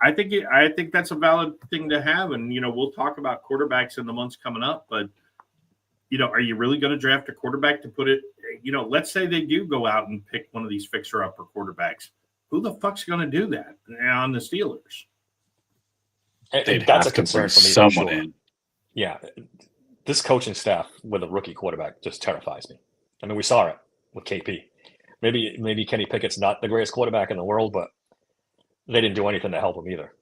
I think that's a valid thing to have. And we'll talk about quarterbacks in the months coming up, but are you really going to draft a quarterback to put it? Let's say they do go out and pick one of these fixer-upper quarterbacks. Who the fuck's going to do that on the Steelers? And that's a concern for me. Someone in. Yeah, this coaching staff with a rookie quarterback just terrifies me. I mean, we saw it with KP. Maybe Kenny Pickett's not the greatest quarterback in the world, but they didn't do anything to help him either.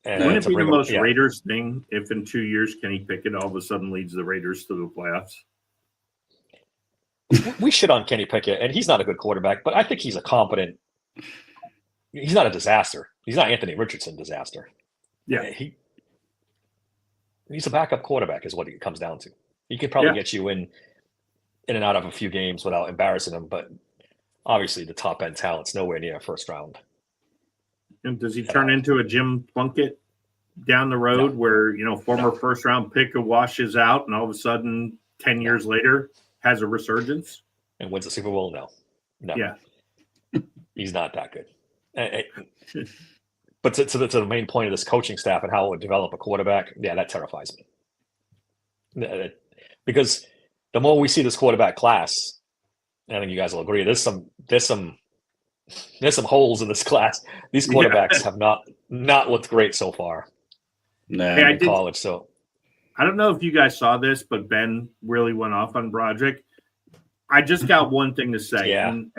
And wouldn't it be the most Raiders thing if in 2 years Kenny Pickett all of a sudden leads the Raiders to the playoffs? We shit on Kenny Pickett, and he's not a good quarterback, but I think he's a competent. He's not a disaster. He's not Anthony Richardson disaster. Yeah, he's a backup quarterback is what it comes down to. He could probably get you in and out of a few games without embarrassing him, but obviously the top end talent's nowhere near first round. And does he turn into a Jim Plunkett down the road where, former first round pick washes out and all of a sudden 10 years later has a resurgence? And wins the Super Bowl? No. Yeah. He's not that good. But to the main point of this coaching staff and how it would develop a quarterback, that terrifies me. Because the more we see this quarterback class, I think you guys will agree, there's some holes in this class. These quarterbacks have not looked great so far. No, in college. So I don't know if you guys saw this, but Ben really went off on Broderick. I just got one thing to say, and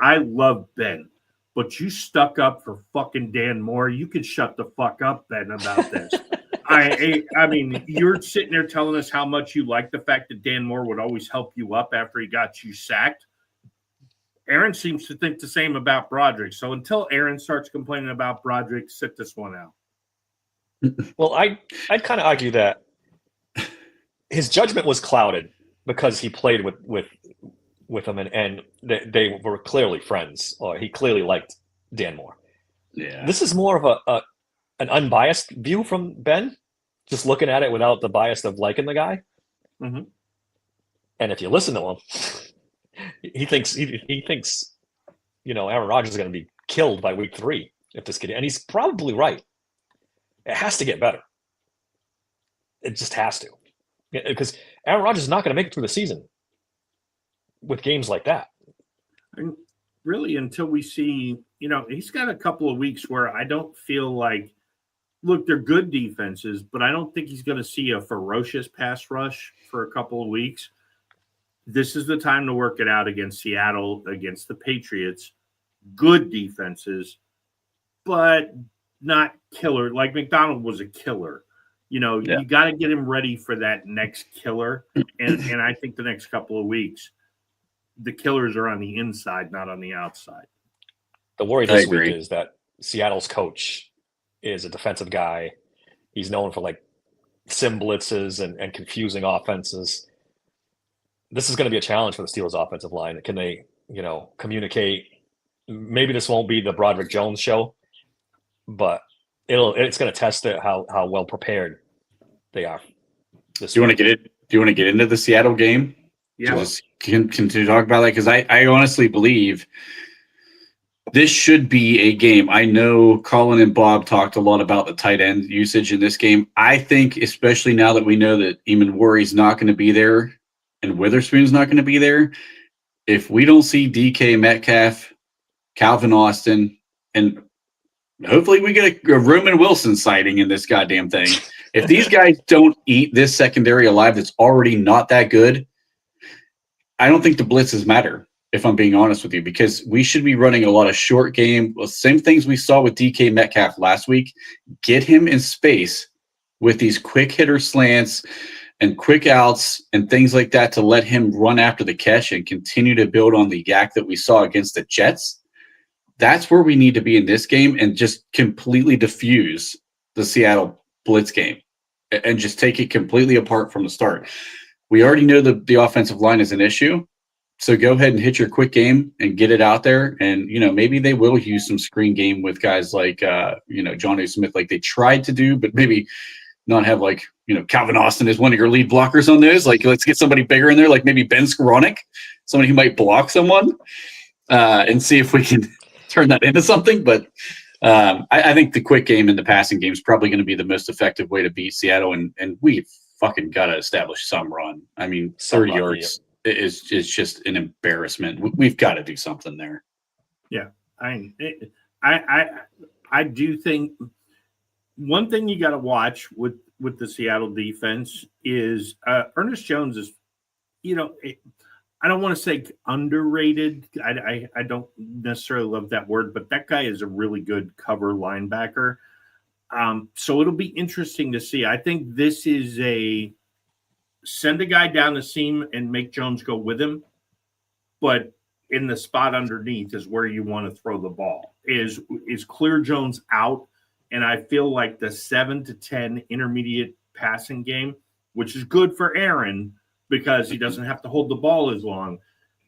I love Ben, but you stuck up for fucking Dan Moore. You could shut the fuck up, Ben, about this. I mean, you're sitting there telling us how much you like the fact that Dan Moore would always help you up after he got you sacked. Aaron seems to think the same about Broderick. So until Aaron starts complaining about Broderick, sit this one out. Well, I'd kind of argue that his judgment was clouded because he played with him and they were clearly friends, or he clearly liked Dan Moore. Yeah. This is more of an unbiased view from Ben, just looking at it without the bias of liking the guy. Mm-hmm. And if you listen to him, he thinks Aaron Rodgers is going to be killed by week 3 if this kid, and he's probably right. It has to get better. It just has to, because Aaron Rodgers is not going to make it through the season with games like that. And really, until we see, he's got a couple of weeks where I don't feel like, look, they're good defenses, but I don't think he's going to see a ferocious pass rush for a couple of weeks. This is the time to work it out against Seattle, against the Patriots. Good defenses, but not killer. Like McDonald was a killer. You got to get him ready for that next killer. And I think the next couple of weeks, the killers are on the inside, not on the outside. The worry this week is that Seattle's coach is a defensive guy. He's known for like sim blitzes and confusing offenses. This is going to be a challenge for the Steelers offensive line. Can they, communicate? Maybe this won't be the Broderick Jones show, but it's going to test how well prepared they are. Do you want to get it? Do you want to get into the Seattle game? Yeah. Just continue to talk about that, because I honestly believe this should be a game. I know Colin and Bob talked a lot about the tight end usage in this game. I think, especially now that we know that Eamon Worry's not going to be there and Witherspoon's not going to be there, if we don't see DK Metcalf, Calvin Austin, and hopefully we get a Roman Wilson sighting in this goddamn thing. If these guys don't eat this secondary alive that's already not that good, I don't think the blitzes matter, if I'm being honest with you, because we should be running a lot of short game. Well, same things we saw with DK Metcalf last week. Get him in space with these quick hitter slants and quick outs and things like that to let him run after the catch and continue to build on the yak that we saw against the Jets. That's where we need to be in this game, and just completely diffuse the Seattle blitz game and just take it completely apart from the start. We already know the offensive line is an issue, so go ahead and hit your quick game and get it out there. And, maybe they will use some screen game with guys like, John A. Smith, like they tried to do, but maybe not have like, Calvin Austin is one of your lead blockers on those. Like, let's get somebody bigger in there, like maybe Ben Skoranek, somebody who might block someone, and see if we can turn that into something. But I think the quick game and the passing game is probably going to be the most effective way to beat Seattle. And we fucking got to establish some run. I mean, 30 yards is just an embarrassment. We've got to do something there. Yeah. I do think one thing you got to watch with the Seattle defense is Ernest Jones is, I don't want to say underrated. I don't necessarily love that word, but that guy is a really good cover linebacker. So it'll be interesting to see. I think this is send a guy down the seam and make Jones go with him, but in the spot underneath is where you want to throw the ball. Is clear Jones out, and I feel like the 7 to 10 intermediate passing game, which is good for Aaron because he doesn't have to hold the ball as long.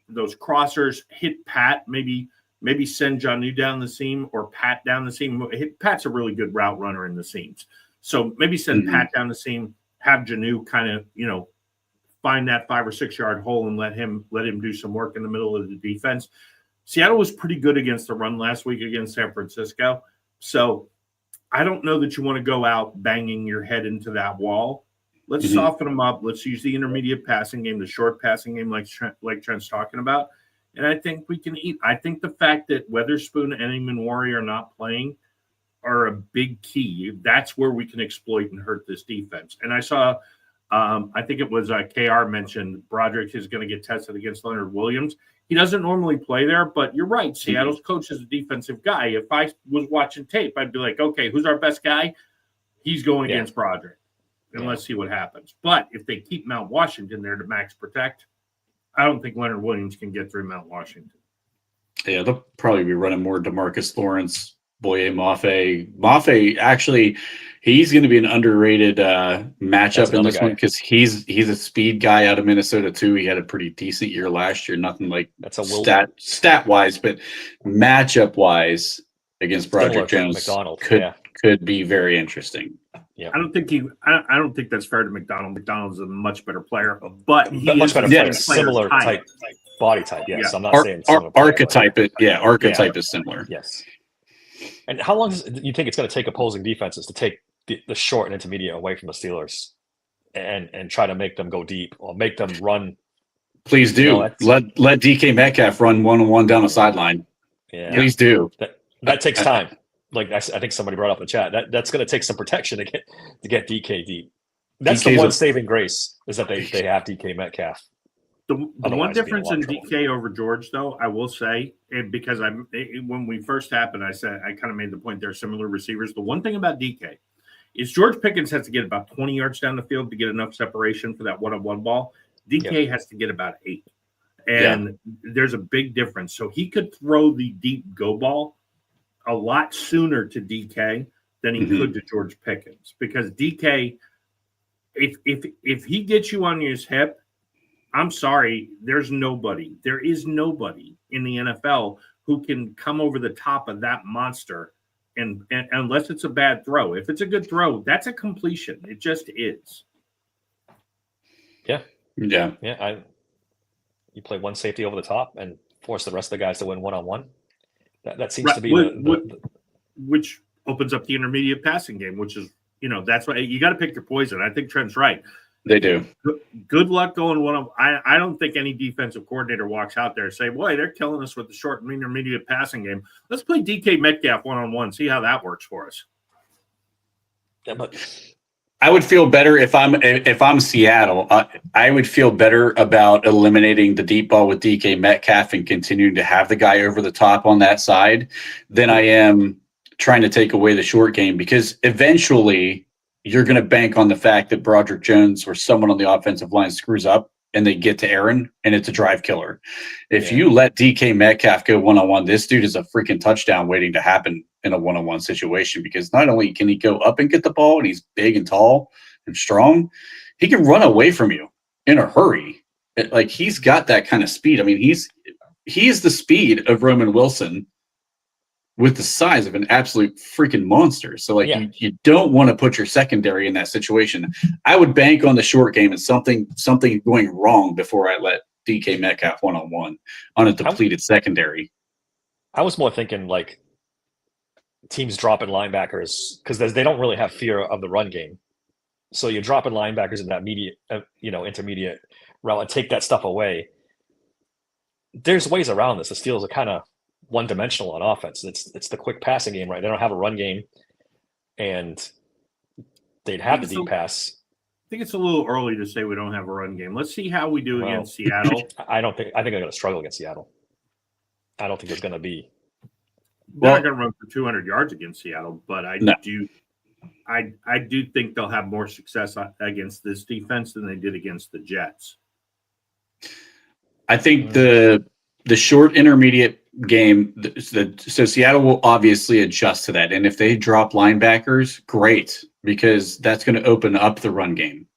Those crossers hit Pat, maybe send Jonnu down the seam or Pat down the seam. Pat's a really good route runner in the seams. So maybe send Pat down the seam, have Jonnu kind of, find that 5 or 6 yard hole and let him do some work in the middle of the defense. Seattle was pretty good against the run last week against San Francisco. So I don't know that you want to go out banging your head into that wall. Let's soften them up. Let's use the intermediate passing game, the short passing game like Trent's talking about. And I think we can eat. I think the fact that Witherspoon and Eamon Worry are not playing are a big key. That's where we can exploit and hurt this defense. And I saw, I think it was KR mentioned Broderick is going to get tested against Leonard Williams. He doesn't normally play there, but you're right. Seattle's coach is a defensive guy. If I was watching tape, I'd be like, okay, who's our best guy? He's going against Broderick. And let's see what happens. But if they keep Mount Washington there to max protect, I don't think Leonard Williams can get through Mount Washington. Yeah, they'll probably be running more DeMarcus Lawrence, Boye Mafe. Mafe, actually, he's going to be an underrated matchup in this one because he's a speed guy out of Minnesota too. He had a pretty decent year last year. Nothing like that's a stat wise, but matchup wise against Broderick Jones could be very interesting. Yeah, I don't think that's fair to McDonald. McDonald's a much better player, but he much better player, similar type body type. Yes, yeah. I'm not saying archetype. Archetype is similar. Yes. And how long do you think it's going to take opposing defenses to take the short and intermediate away from the Steelers? and try to make them go deep or make them run. Please do. Let DK Metcalf run 1-on-1 down the sideline. Yeah, please do. That takes time. Like I think somebody brought up in the chat, that's going to take some protection to get DK deep. That's the one saving grace is that they have DK Metcalf. The one difference in DK over George, though, I will say, because when we first happened, I kind of made the point they're similar receivers. The one thing about DK is George Pickens has to get about 20 yards down the field to get enough separation for that one-on-one ball. DK has to get about 8. And there's a big difference. So he could throw the deep go ball a lot sooner to DK than he could to George Pickens. Because DK, if he gets you on his hip, I'm sorry, there is nobody in the NFL who can come over the top of that monster, and unless it's a bad throw. If it's a good throw, that's a completion. It just is. Yeah. Yeah. You play one safety over the top and force the rest of the guys to win one-on-one. That seems to be which opens up the intermediate passing game, which is, that's why you got to pick your poison. I think Trent's right. They do. Good luck going one. I don't think any defensive coordinator walks out there and say, boy, they're killing us with the short and intermediate passing game. Let's play DK Metcalf one-on-one, see how that works for us. Yeah, but I would feel better if I'm Seattle. I would feel better about eliminating the deep ball with DK Metcalf and continuing to have the guy over the top on that side than I am trying to take away the short game, because eventually you're going to bank on the fact that Broderick Jones or someone on the offensive line screws up and they get to Aaron and it's a drive killer. If you let DK Metcalf go one-on-one, this dude is a freaking touchdown waiting to happen in a one-on-one situation, because not only can he go up and get the ball and he's big and tall and strong, he can run away from you in a hurry. Like, he's got that kind of speed. I mean, he is the speed of Roman Wilson with the size of an absolute freaking monster. So you don't want to put your secondary in that situation. I would bank on the short game and something going wrong before I let DK Metcalf one-on-one on a depleted secondary. I was more thinking like teams dropping linebackers because they don't really have fear of the run game. So you're dropping linebackers in that intermediate route and take that stuff away. There's ways around this. The Steelers are kind of one-dimensional on offense. It's the quick passing game, right? They don't have a run game, and they'd have the deep pass. I think it's a little early to say we don't have a run game. Let's see how we do against Seattle. I think they're going to struggle against Seattle. I don't think there's going to be. They're not going to run for 200 yards against Seattle, but I do think they'll have more success against this defense than they did against the Jets. I think the short intermediate game, so Seattle will obviously adjust to that. And if they drop linebackers, great, because that's going to open up the run game.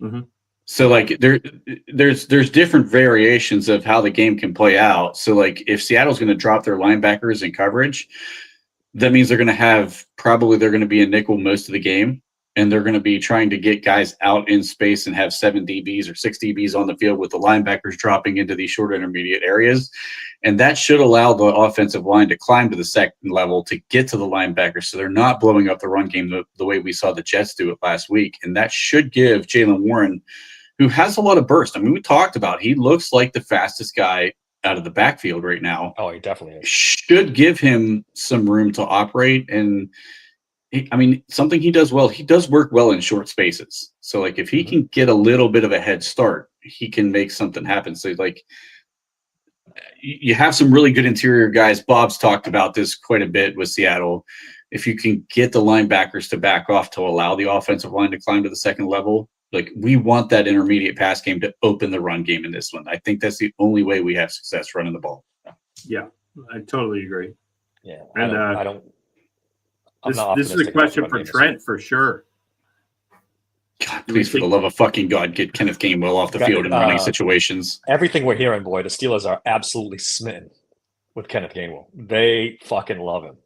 Mm-hmm. So like there's different variations of how the game can play out. So like if Seattle's going to drop their linebackers in coverage, that means they're going to be a nickel most of the game. And they're going to be trying to get guys out in space and have 7 DBs or 6 DBs on the field with the linebackers dropping into these short intermediate areas. And that should allow the offensive line to climb to the second level to get to the linebackers, so they're not blowing up the run game the way we saw the Jets do it last week. And that should give Jaylen Warren, who has a lot of burst. I mean, we talked about he looks like the fastest guy out of the backfield right now. Oh, he definitely is. Should give him some room to operate. And something he does well, he does work well in short spaces. So like if he can get a little bit of a head start, he can make something happen. So like you have some really good interior guys. Bob's talked about this quite a bit with Seattle. If you can get the linebackers to back off to allow the offensive line to climb to the second level, like we want that intermediate pass game to open the run game in this one. I think that's the only way we have success running the ball. Yeah, I totally agree. Yeah. And this is a question for Trent for sure. God, please, for the love of fucking God, get Kenneth Gainwell off the field in running situations. Everything we're hearing, boy, the Steelers are absolutely smitten with Kenneth Gainwell. They fucking love him.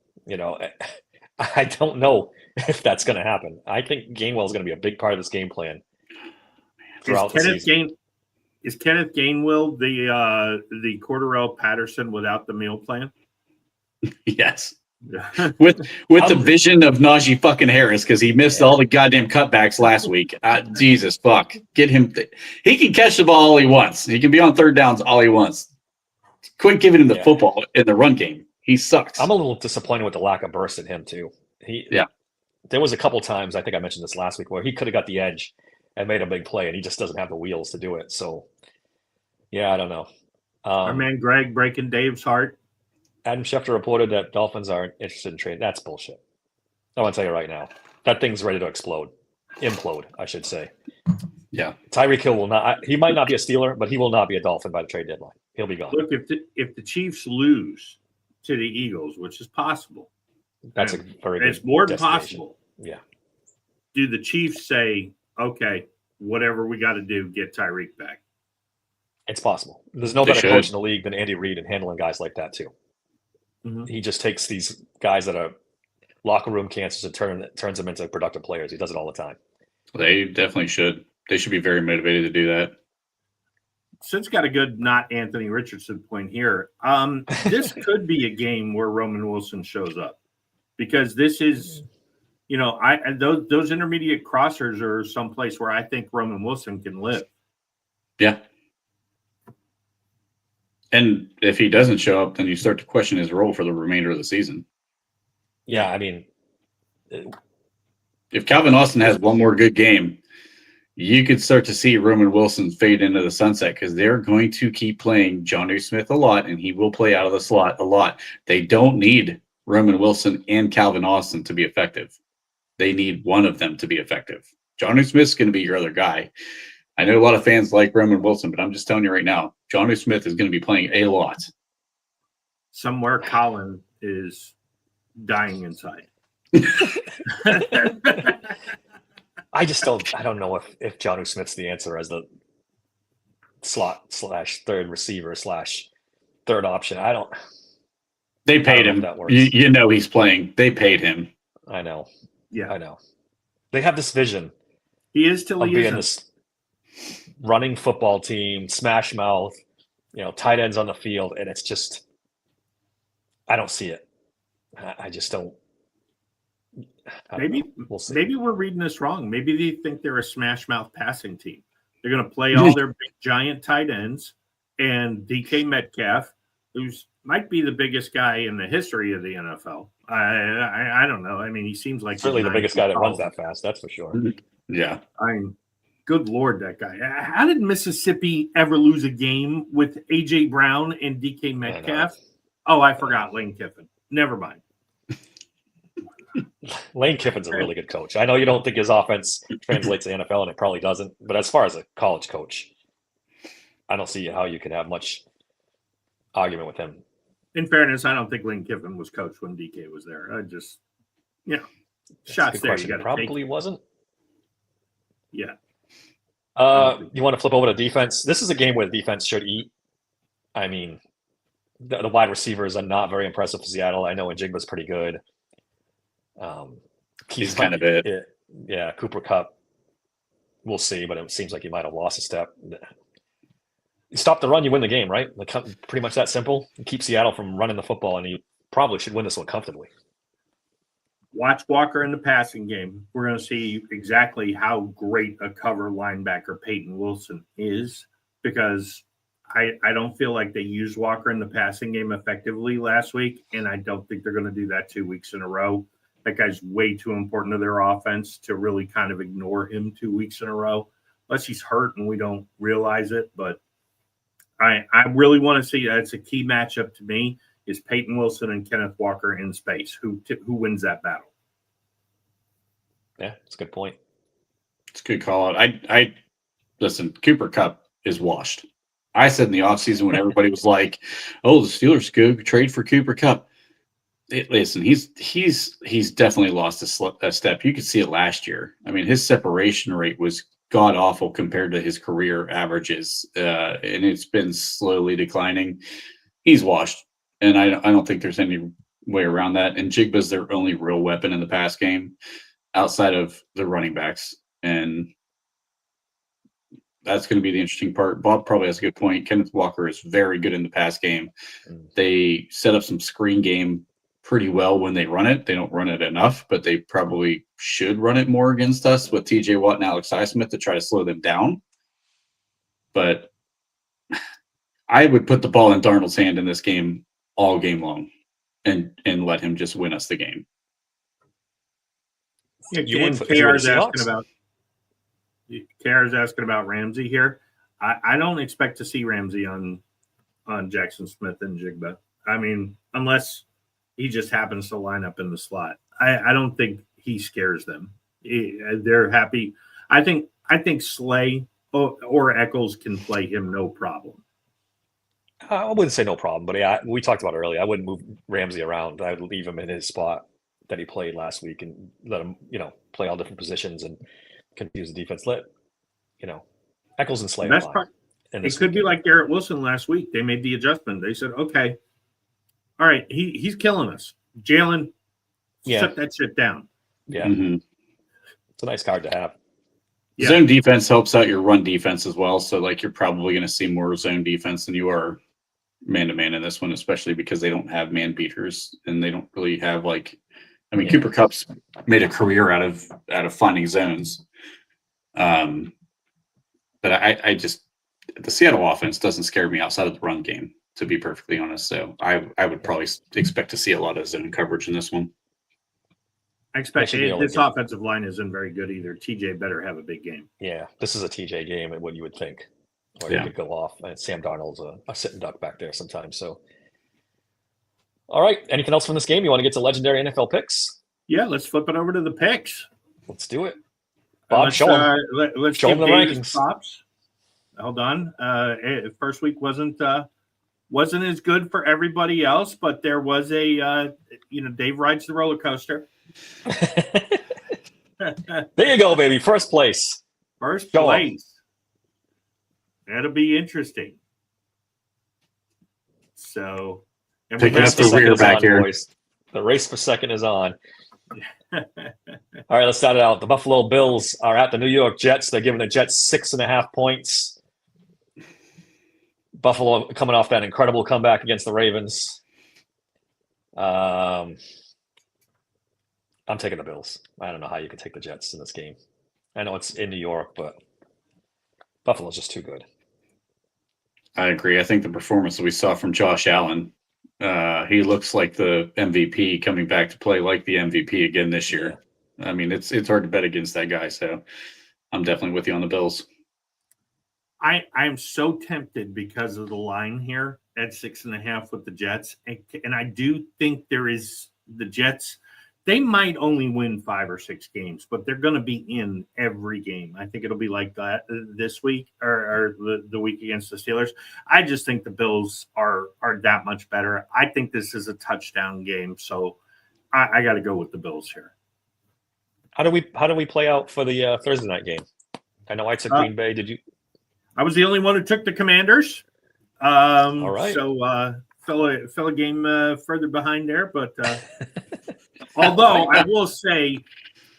I don't know if that's going to happen. I think Gainwell is going to be a big part of this game plan throughout the season. Is Kenneth Gainwell the Cordarrelle Patterson without the meal plan? Yes. with the vision of Najee fucking Harris because he missed all the goddamn cutbacks last week. Jesus fuck, get him. He can catch the ball all he wants. He can be on third downs all he wants. Quit giving him the football in the run game. He sucks. I'm a little disappointed with the lack of burst in him too. There was a couple times, I think I mentioned this last week, where he could have got the edge and made a big play, and he just doesn't have the wheels to do it. So, yeah, I don't know. Our man Greg breaking Dave's heart. Adam Schefter reported that Dolphins aren't interested in trading. That's bullshit. I want to tell you right now. That thing's ready to explode. Implode, I should say. Yeah. Tyreek Hill will not. He might not be a Steeler, but he will not be a Dolphin by the trade deadline. He'll be gone. Look, if the Chiefs lose to the Eagles, which is possible, that's a very good it's more than destination. possible. Yeah. Do the Chiefs say, okay, whatever we got to do, get Tyreek back? It's possible. There's no better coach in the league than Andy Reid in handling guys like that too. Mm-hmm. He just takes these guys that are locker room cancers and turns them into productive players. He does it all the time. They definitely should. They should be very motivated to do that. Since got a good not Anthony Richardson point here. This could be a game where Roman Wilson shows up because this is, those intermediate crossers are someplace where I think Roman Wilson can live. Yeah. And if he doesn't show up, then you start to question his role for the remainder of the season. Yeah, I mean, if Calvin Austin has one more good game, you could start to see Roman Wilson fade into the sunset because they're going to keep playing Jonnu Smith a lot, and he will play out of the slot a lot. They don't need Roman Wilson and Calvin Austin to be effective. They need one of them to be effective. Jonnu Smith's going to be your other guy. I know a lot of fans like Roman Wilson, but I'm just telling you right now, Jonnu Smith is going to be playing a lot. Somewhere Colin is dying inside. I don't know if Jonnu Smith's the answer as the slot / third receiver / third option. They paid him. You know he's playing. They paid him. I know. Yeah. I know. They have this vision. He is till he being this running football team, smash mouth, tight ends on the field, and it's just I don't see it. I just don't. Maybe we'll see. Maybe we're reading this wrong. Maybe they think they're a smash mouth passing team. They're going to play all their big giant tight ends and DK Metcalf, who's might be the biggest guy in the history of the NFL. I don't know. I mean, he seems like certainly the biggest guy that runs that fast. That's for sure. Yeah. Good Lord, that guy. How did Mississippi ever lose a game with A.J. Brown and DK Metcalf? I forgot Lane Kiffin. Never mind. Lane Kiffin's a really good coach. I know you don't think his offense translates to the NFL, and it probably doesn't. But as far as a college coach, I don't see how you can have much argument with him. In fairness, I don't think Lane Kiffin was coached when DK was there. I just, shots there. You probably wasn't. Yeah. You want to flip over to defense? This is a game where the defense should eat. I mean, the wide receivers are not very impressive for Seattle. I know Njigba's pretty good. He's kind of it. Yeah, Cooper Kupp. We'll see, but it seems like he might have lost a step. You stop the run, you win the game, right? Pretty much that simple. You keep Seattle from running the football, and you probably should win this one comfortably. Watch Walker in the passing game. We're going to see exactly how great a cover linebacker Peyton Wilson is because I don't feel like they used Walker in the passing game effectively last week, and I don't think they're going to do that 2 weeks in a row. That guy's way too important to their offense to really kind of ignore him 2 weeks in a row, unless he's hurt and we don't realize it. But I really want to see that's a key matchup to me is Peyton Wilson and Kenneth Walker in space. Who wins that battle? Yeah, that's a good point. It's a good call out. I listen, Cooper Kupp is washed. I said in the offseason when everybody was like, oh, the Steelers could trade for Cooper Kupp. Listen, he's definitely lost a step. You could see it last year. I mean, his separation rate was god awful compared to his career averages, and it's been slowly declining. He's washed, and I don't think there's any way around that. And Jigba's their only real weapon in the pass game outside of the running backs, and that's going to be the interesting part. Bob probably has a good point. Kenneth Walker is very good in the pass game. They set up some screen game pretty well when they run it. They don't run it enough, but they probably should run it more against us with TJ Watt and Alex Highsmith to try to slow them down. But I would put the ball in Darnold's hand in this game all game long and let him just win us the game. Yeah, You would and if you were the KR's asking about Ramsey here. I don't expect to see Ramsey on Jackson Smith and Jigba. I mean, unless he just happens to line up in the slot. I don't think he scares them. They're happy. I think Slay or Eccles can play him no problem. I wouldn't say no problem, but yeah, we talked about it earlier. I wouldn't move Ramsey around. I would leave him in his spot that he played last week and let him, play all different positions and confuse the defense. Let, Eccles and Slay. Best part, it could be like Garrett Wilson last week. They made the adjustment. They said, okay, all right, he's killing us. Jalen, shut that shit down. Yeah. Mm-hmm. It's a nice card to have. Yeah. Zone defense helps out your run defense as well. So, you're probably going to see more zone defense than you are man-to-man in this one, especially because they don't have man beaters and they don't really have Cooper Kupp's made a career out of finding zones. But I just the Seattle offense doesn't scare me outside of the run game, to be perfectly honest. So I would probably expect to see a lot of zone coverage in this one. I expect this offensive line isn't very good either. TJ better have a big game. Yeah, this is a TJ game, and what you would think. Or he could go off. And Sam Darnold's a sitting duck back there sometimes. So, all right. Anything else from this game? You want to get to legendary NFL picks? Yeah, let's flip it over to the picks. Let's do it. Bob, show them. Let's show give them the Davis rankings. props. Hold on. First week wasn't as good for everybody else, but there was a Dave rides the roller coaster. There you go, baby. First place. First Go place. That'll be interesting. So, and Picking race up for the second rear is back on, here. boys. The race for second is on. All right, let's start it out. The Buffalo Bills are at the New York Jets. They're giving the Jets 6.5 points. Buffalo coming off that incredible comeback against the Ravens. I'm taking the Bills. I don't know how you can take the Jets in this game. I know it's in New York, but Buffalo's just too good. I agree. I think the performance that we saw from Josh Allen, he looks like the MVP coming back to play like the MVP again this year. I mean, it's hard to bet against that guy. So I'm definitely with you on the Bills. I'm so tempted because of the line here at 6.5 with the Jets. And I do think the Jets, they might only win 5 or 6 games, but they're going to be in every game. I think it'll be like that this week or the week against the Steelers. I just think the Bills are that much better. I think this is a touchdown game. So I got to go with the Bills here. How do we play out for the Thursday night game? I know I took Green Bay. Did you? I was the only one who took the Commanders. All right. So fell a game further behind there, but although I will say,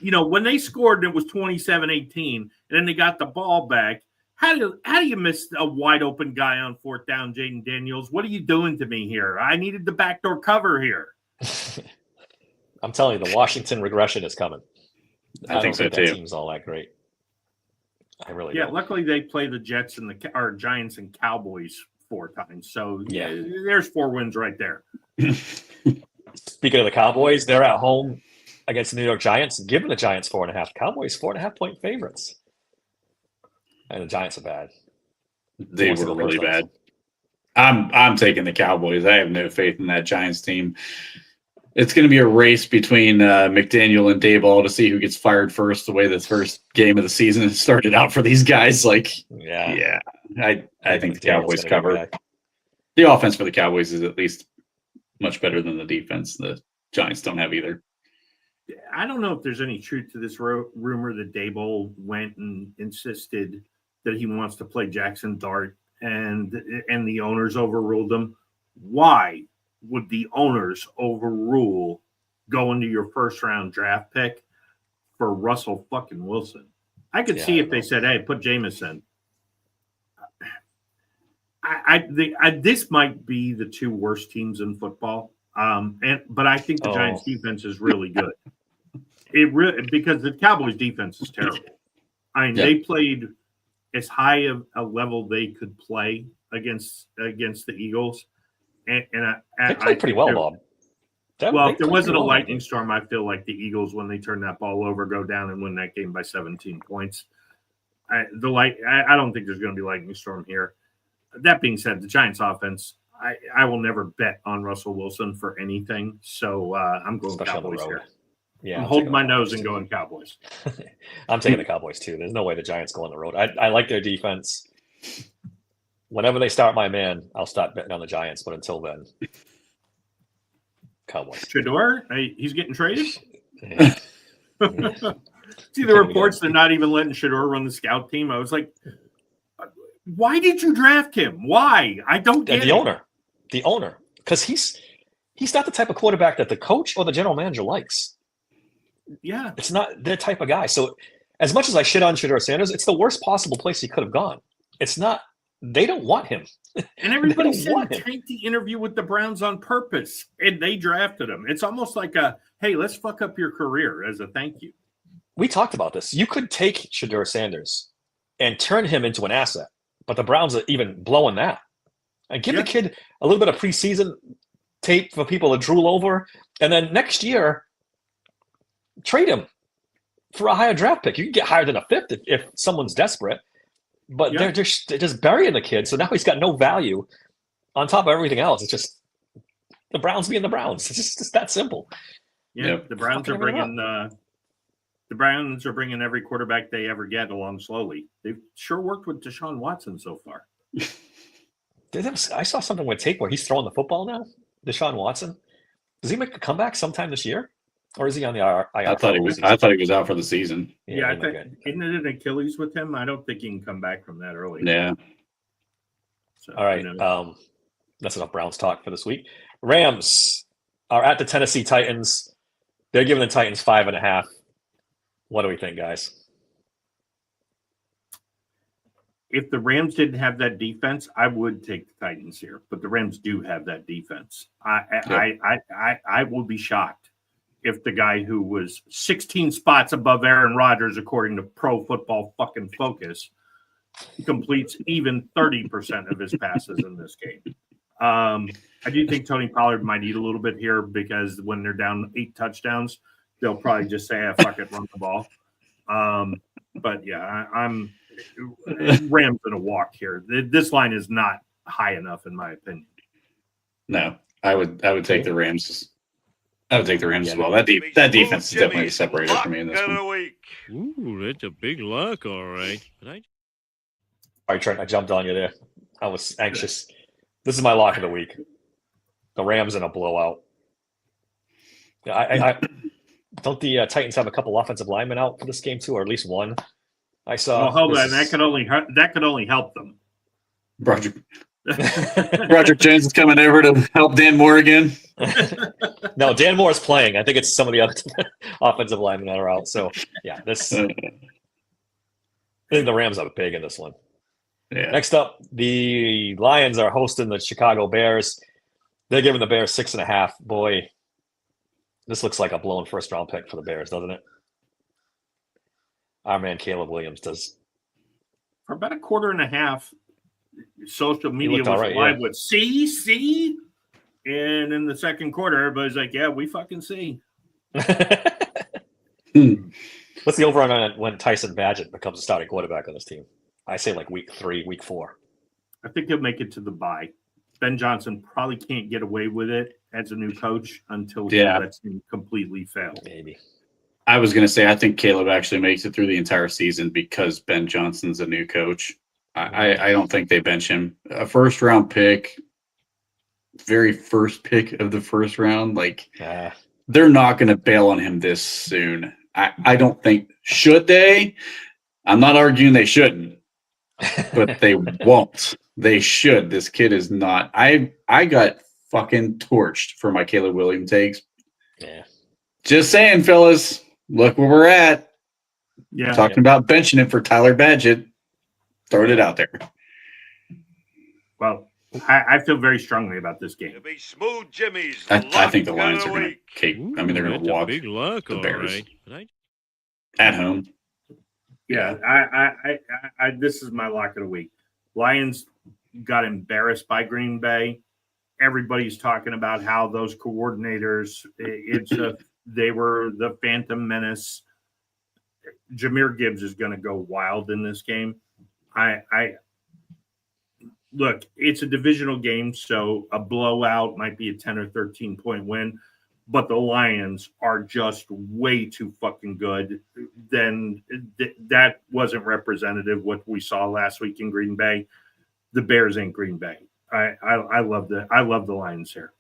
when they scored, it was 27-18, and then they got the ball back. How do you miss a wide open guy on 4th down, Jaden Daniels? What are you doing to me here? I needed the backdoor cover here. I'm telling you, the Washington regression is coming. I think so that too. team's all that great. I really Yeah, don't. luckily they play the Jets and the Giants and Cowboys 4 times. So Yeah. there's 4 wins right there. Speaking of the Cowboys, they're at home against the New York Giants, giving the Giants 4.5. Cowboys 4.5 point favorites, and the Giants are bad. They were really bad. I'm taking the Cowboys. I have no faith in that Giants team. It's going to be a race between McDaniel and Daboll to see who gets fired first. The way the first game of the season started out for these guys, I think the Cowboys cover. The offense for the Cowboys is at least much better than the defense. The Giants don't have either. I don't know if there's any truth to this rumor that Daboll went and insisted that he wants to play Jackson Dart, and the owners overruled him. Why would the owners overrule going to your first round draft pick for Russell fucking Wilson? I could see if they said, "Hey, put Jameson." This might be the 2 worst teams in football. But I think the Giants defense is really good. Because the Cowboys defense is terrible. I mean, they played as high of a level they could play against the Eagles, and they played pretty well, Bob. If there wasn't a lightning storm, I feel like the Eagles, when they turn that ball over, go down and win that game by 17 points. I don't think there's going to be a lightning storm here. That being said, the Giants offense, I will never bet on Russell Wilson for anything. So I'm going Cowboys here. Yeah, I'm holding my nose and going Cowboys. I'm taking the Cowboys too. There's no way the Giants go on the road. I like their defense. Whenever they start my man, I'll start betting on the Giants. But until then, Cowboys. Shedeur, he's getting traded. See the reports they're not even letting Shedeur run the scout team. I was like, why did you draft him? Why? I don't get the owner, because he's not the type of quarterback that the coach or the general manager likes. Yeah, it's not their type of guy. So as much as I shit on Shedeur Sanders, it's the worst possible place he could have gone. It's not. They don't want him. And everybody said take the interview with the Browns on purpose, and they drafted him. It's almost like hey, let's fuck up your career as a thank you. We talked about this. You could take Shedeur Sanders and turn him into an asset, but the Browns are even blowing that. And give the kid a little bit of preseason tape for people to drool over, and then next year, trade him for a higher draft pick. You can get higher than a fifth if someone's desperate, but they're just burying the kid. So now he's got no value on top of everything else. It's just the Browns being the Browns. It's just that simple. Yeah, the Browns are bringing every quarterback they ever get along slowly. They've sure worked with Deshaun Watson so far. I saw something with tape where he's throwing the football now. Deshaun Watson. Does he make a comeback sometime this year? Or is he on the IR? I thought he was out for the season. Yeah, I think isn't it an Achilles with him? I don't think he can come back from that early. Yeah. So, all right. That's enough Browns talk for this week. Rams are at the Tennessee Titans. They're giving the Titans 5.5. What do we think, guys? If the Rams didn't have that defense, I would take the Titans here. But the Rams do have that defense. I will be shocked if the guy who was 16 spots above Aaron Rodgers, according to Pro Football fucking Focus, completes even 30% of his passes in this game. I do think Tony Pollard might eat a little bit here because when they're down 8 touchdowns, they'll probably just say, fuck it, run the ball. But yeah, I'm Rams in a walk here. This line is not high enough, in my opinion. No, I would take the Rams. I would take the Rams as well. That defense is definitely a separator for me in this one. Ooh, that's a big lock, all right. All right, Trent, I jumped on you there. I was anxious. This is my lock of the week. The Rams in a blowout. I don't the Titans have a couple offensive linemen out for this game too, or at least one? I saw. Well, hold on. That could only help them. Roger Jones is coming over to help Dan Moore again. No, Dan Moore is playing. I think it's some of the other offensive linemen that are out. So yeah, I think the Rams have a pig in this one. Yeah. Next up, the Lions are hosting the Chicago Bears. They're giving the Bears 6.5. Boy, this looks like a blown first-round pick for the Bears, doesn't it? Our man Caleb Williams does. For about a quarter and a half, social media was right, live with see, and in the second quarter, everybody's like, "Yeah, we fucking see." What's the over on when Tyson Bagent becomes a starting quarterback on this team? I say like week 3, week 4. I think he'll make it to the bye. Ben Johnson probably can't get away with it as a new coach until he lets him completely fail. Maybe. I was going to say, I think Caleb actually makes it through the entire season because Ben Johnson's a new coach. I don't think they bench him. A first-round pick, very first pick of the first round, they're not going to bail on him this soon. I don't think – should they? I'm not arguing they shouldn't, but they won't. They should. This kid is not – I got fucking torched for my Caleb Williams takes. Yeah. Just saying, fellas. Look where we're at. Yeah. Talking about benching it for Tyler Badgett. Throwing it out there. Well, I feel very strongly about this game. Be smooth Jimmy's. I think the Lions are going to cake. I mean, they're going That's to a walk big luck, the all Bears right. But I at home. Yeah, I this is my lock of the week. Lions got embarrassed by Green Bay. Everybody's talking about how those coordinators, they were the Phantom Menace. Jahmyr Gibbs is going to go wild in this game. Look, it's a divisional game, so a blowout might be a 10 or 13 point win, but the Lions are just way too fucking good. Then that wasn't representative what we saw last week in Green Bay. The Bears ain't Green Bay. I love the Lions here.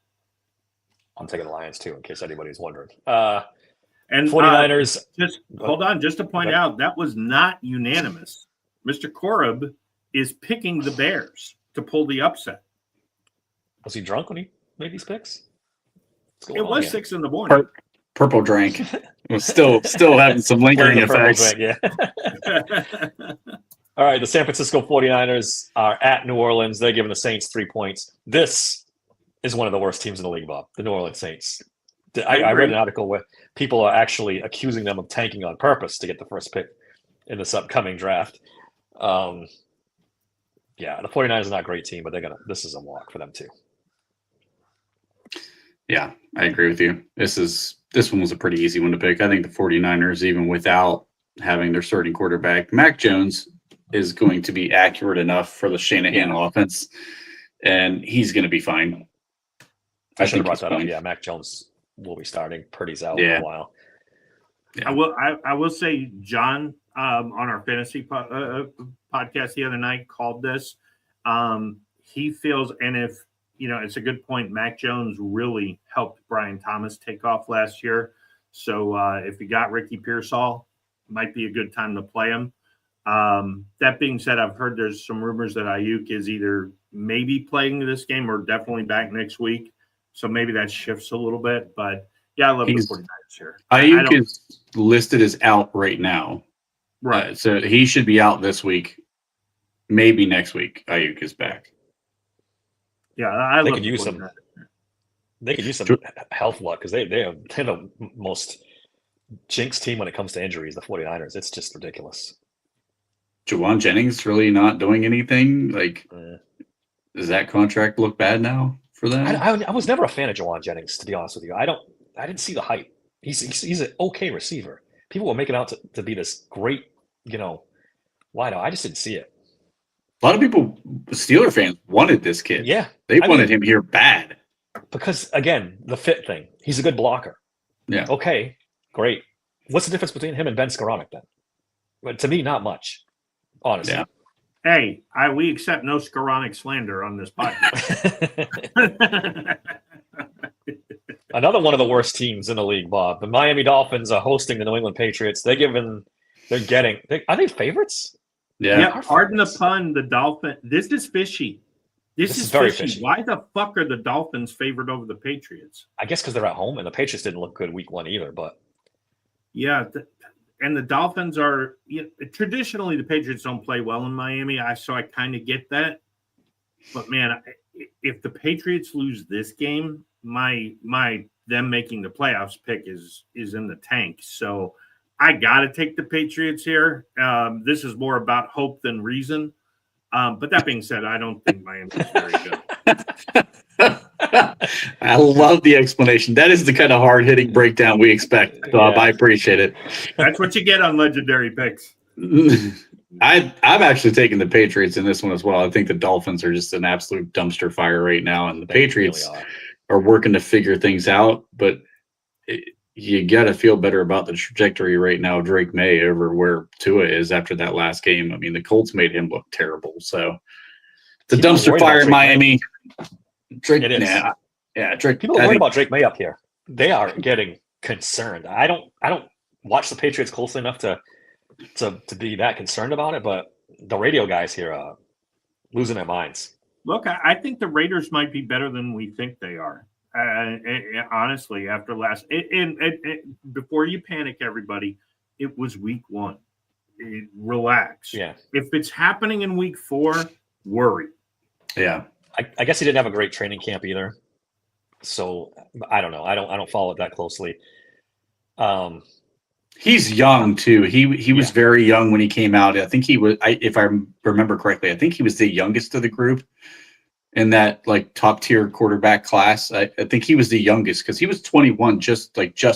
I'm taking the Lions too, in case anybody's wondering. And 49ers. Just hold on, just to point out, that was not unanimous. Mr. Korab is picking the Bears to pull the upset. Was he drunk when he made these picks? It was 6 in the morning. Purple drank. Was still having some lingering effects. Drink, yeah. All right, the San Francisco 49ers are at New Orleans. They're giving the Saints 3 points. This is one of the worst teams in the league, Bob, the New Orleans Saints. I read an article where people are actually accusing them of tanking on purpose to get the first pick in this upcoming draft. Yeah, the 49ers are not a great team, but this is a walk for them too. Yeah, I agree with you. This one was a pretty easy one to pick. I think the 49ers, even without having their starting quarterback, Mac Jones, is going to be accurate enough for the Shanahan offense, and he's going to be fine. I should have brought that up. Yeah, Mac Jones will be starting. Purdy's out for a while. Yeah. I will say, John, on our fantasy podcast the other night, called this. He feels, and if it's a good point. Mac Jones really helped Brian Thomas take off last year. So if you got Ricky Pearsall, might be a good time to play him. That being said, I've heard there's some rumors that Ayuk is either maybe playing this game or definitely back next week. So maybe that shifts a little bit. But yeah, I love the 49ers here. Ayuk is listed as out right now. Right. So he should be out this week. Maybe next week, Ayuk is back. Yeah, they could use some. They could use some health luck because they're the most jinx team when it comes to injuries. The 49ers, it's just ridiculous. Jawan Jennings really not doing anything. Does that contract look bad now for them? I was never a fan of Jawan Jennings, to be honest with you. I didn't see the hype. He's an okay receiver. People were making out to be this great, wideout. I just didn't see it. A lot of people, Steeler fans, wanted this kid. Yeah. They wanted him here bad. Because, again, the fit thing. He's a good blocker. Yeah. Okay, great. What's the difference between him and Ben Skoranek then? But to me, not much, honestly. Yeah. Hey, we accept no Skoranek slander on this podcast. Another one of the worst teams in the league, Bob. The Miami Dolphins are hosting the New England Patriots. Are they favorites? Yeah, pardon the pun. The Dolphin. This is fishy. This is very fishy. Why the fuck are the Dolphins favored over the Patriots? I guess because they're at home, and the Patriots didn't look good week 1 either. But yeah, and the Dolphins are traditionally the Patriots don't play well in Miami. So I kind of get that. But man, if the Patriots lose this game, my them making the playoffs pick is in the tank. So I got to take the Patriots here. This is more about hope than reason. But that being said, I don't think Miami is very good. I love the explanation. That is the kind of hard-hitting breakdown we expect, Bob. I appreciate it. That's what you get on Legendary Picks. I'm actually taking the Patriots in this one as well. I think the Dolphins are just an absolute dumpster fire right now, and the Patriots really are working to figure things out, but you got to feel better about the trajectory right now, Drake May, over where Tua is after that last game. I mean, the Colts made him look terrible. So the dumpster fire in Miami. Drake, it is. Yeah, Drake. People are worried about Drake May up here. They are getting concerned. I don't watch the Patriots closely enough to be that concerned about it, but the radio guys here are losing their minds. Look, I think the Raiders might be better than we think they are. Honestly, after last, before you panic, everybody, it was week 1. Relax. Yeah. If it's happening in week 4, worry. Yeah. I guess he didn't have a great training camp either. So I don't know. I don't follow it that closely. He's young too. He was very young when he came out. I think he was. If I remember correctly, I think he was the youngest of the group in that like top tier quarterback class. I think he was the youngest because he was 21, just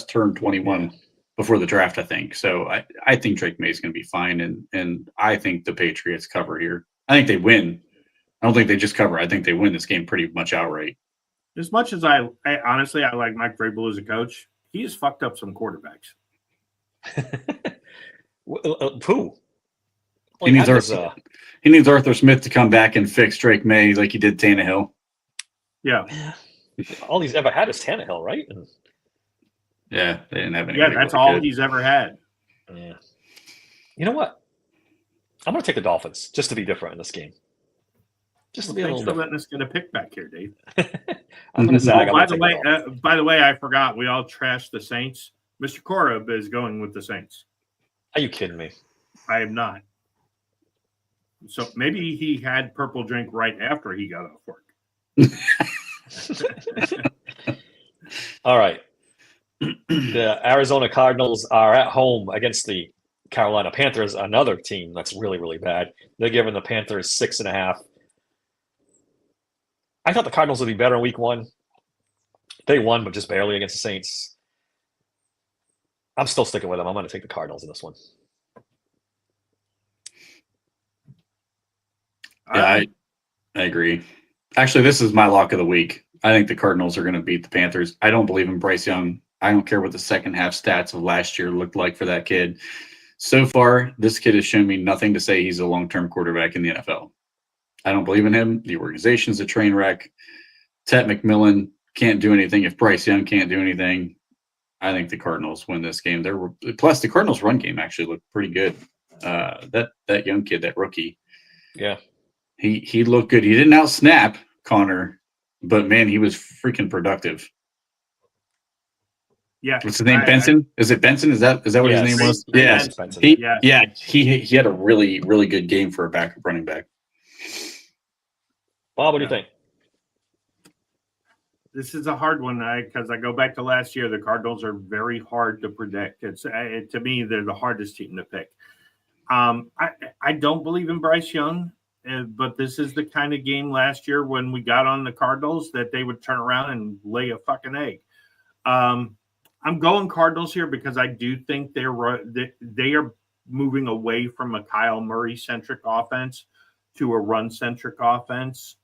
turned 21 before the draft. I think so. I think Drake May is going to be fine, and I think the Patriots cover here. I think they win. I don't think they just cover. I think they win this game pretty much outright. As much as I honestly like Mike Vrabel as a coach, he has fucked up some quarterbacks. Who? He needs Arthur Smith to come back and fix Drake May like he did Tannehill. Yeah. All he's ever had is Tannehill, right? Yeah, they didn't have any. Yeah, that's all he's ever had. Yeah. You know what? I'm going to take the Dolphins just to be different in this game. Just to be a little different. Letting us get a pick back here, Dave. I'm going to say. By the way, I forgot. We all trashed the Saints. Mr. Korab is going with the Saints. Are you kidding me? I am not. So maybe he had purple drink right after he got off work. All right. The Arizona Cardinals are at home against the Carolina Panthers, another team that's really, really bad. They're giving the Panthers 6.5. I thought the Cardinals would be better in week 1. They won, but just barely against the Saints. I'm still sticking with them. I'm going to take the Cardinals in this one. Yeah, I agree. Actually, this is my lock of the week. I think the Cardinals are going to beat the Panthers. I don't believe in Bryce Young. I don't care what the second half stats of last year looked like for that kid. So far, this kid has shown me nothing to say he's a long-term quarterback in the NFL. I don't believe in him. The organization's a train wreck. Ted McMillan can't do anything if Bryce Young can't do anything. I think the Cardinals win this game. Plus, the Cardinals' run game actually looked pretty good. That young kid, that rookie, yeah, he looked good. He didn't out-snap Connor, but man, he was freaking productive. Yeah, what's his name? Benson? Is it Benson? Is that what his name was? Yeah, He had a really, really good game for a backup running back. Bob, what do you think? This is a hard one because I go back to last year. The Cardinals are very hard to predict. It's to me, they're the hardest team to pick. I don't believe in Bryce Young, but this is the kind of game last year when we got on the Cardinals that they would turn around and lay a fucking egg. I'm going Cardinals here because I do think they are moving away from a Kyle Murray-centric offense to a run-centric offense.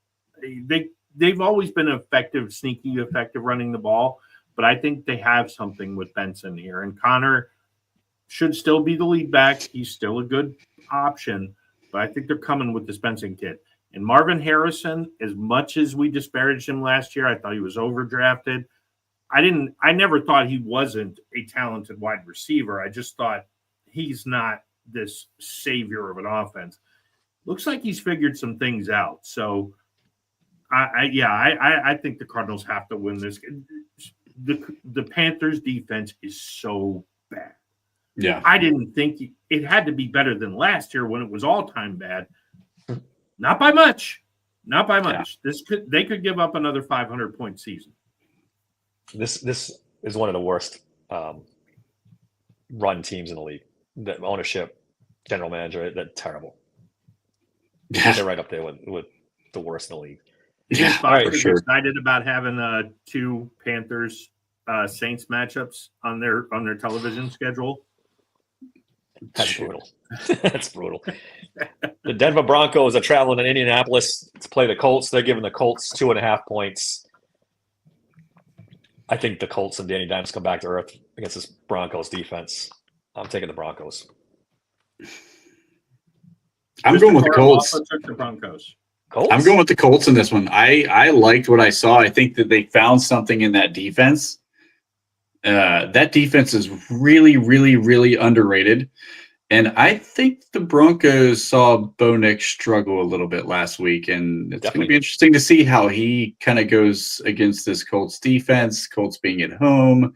They've always been effective, sneaky, effective running the ball, but I think they have something with Benson here. And Connor should still be the lead back. He's still a good option, but I think they're coming with this Benson kid. And Marvin Harrison, as much as we disparaged him last year, I thought he was overdrafted. I never thought he wasn't a talented wide receiver. I just thought he's not this savior of an offense. Looks like he's figured some things out. So, I think the Cardinals have to win this. The Panthers' defense is so bad. Yeah, I didn't think it had to be better than last year when it was all-time bad. Not by much. Not by much. Yeah. They could give up another 500-point season. This is one of the worst run teams in the league. The ownership, general manager, that's terrible. Yeah. They're right up there with the worst in the league. Yeah, all right, sure. Excited about having two Panthers Saints matchups on their television schedule. That's brutal. That's brutal. The Denver Broncos are traveling to Indianapolis to play the Colts. They're giving the Colts 2.5 points. I think the Colts and Danny Dimes come back to earth against this Broncos defense. I'm taking the Broncos. I'm going with the Colts. Also took the Broncos. Colts? I'm going with the Colts in this one. I liked what I saw. I think that they found something in that defense. That defense is really, really, really underrated. And I think the Broncos saw Bo Nix struggle a little bit last week. And it's going to be interesting to see how he kind of goes against this Colts defense, Colts being at home.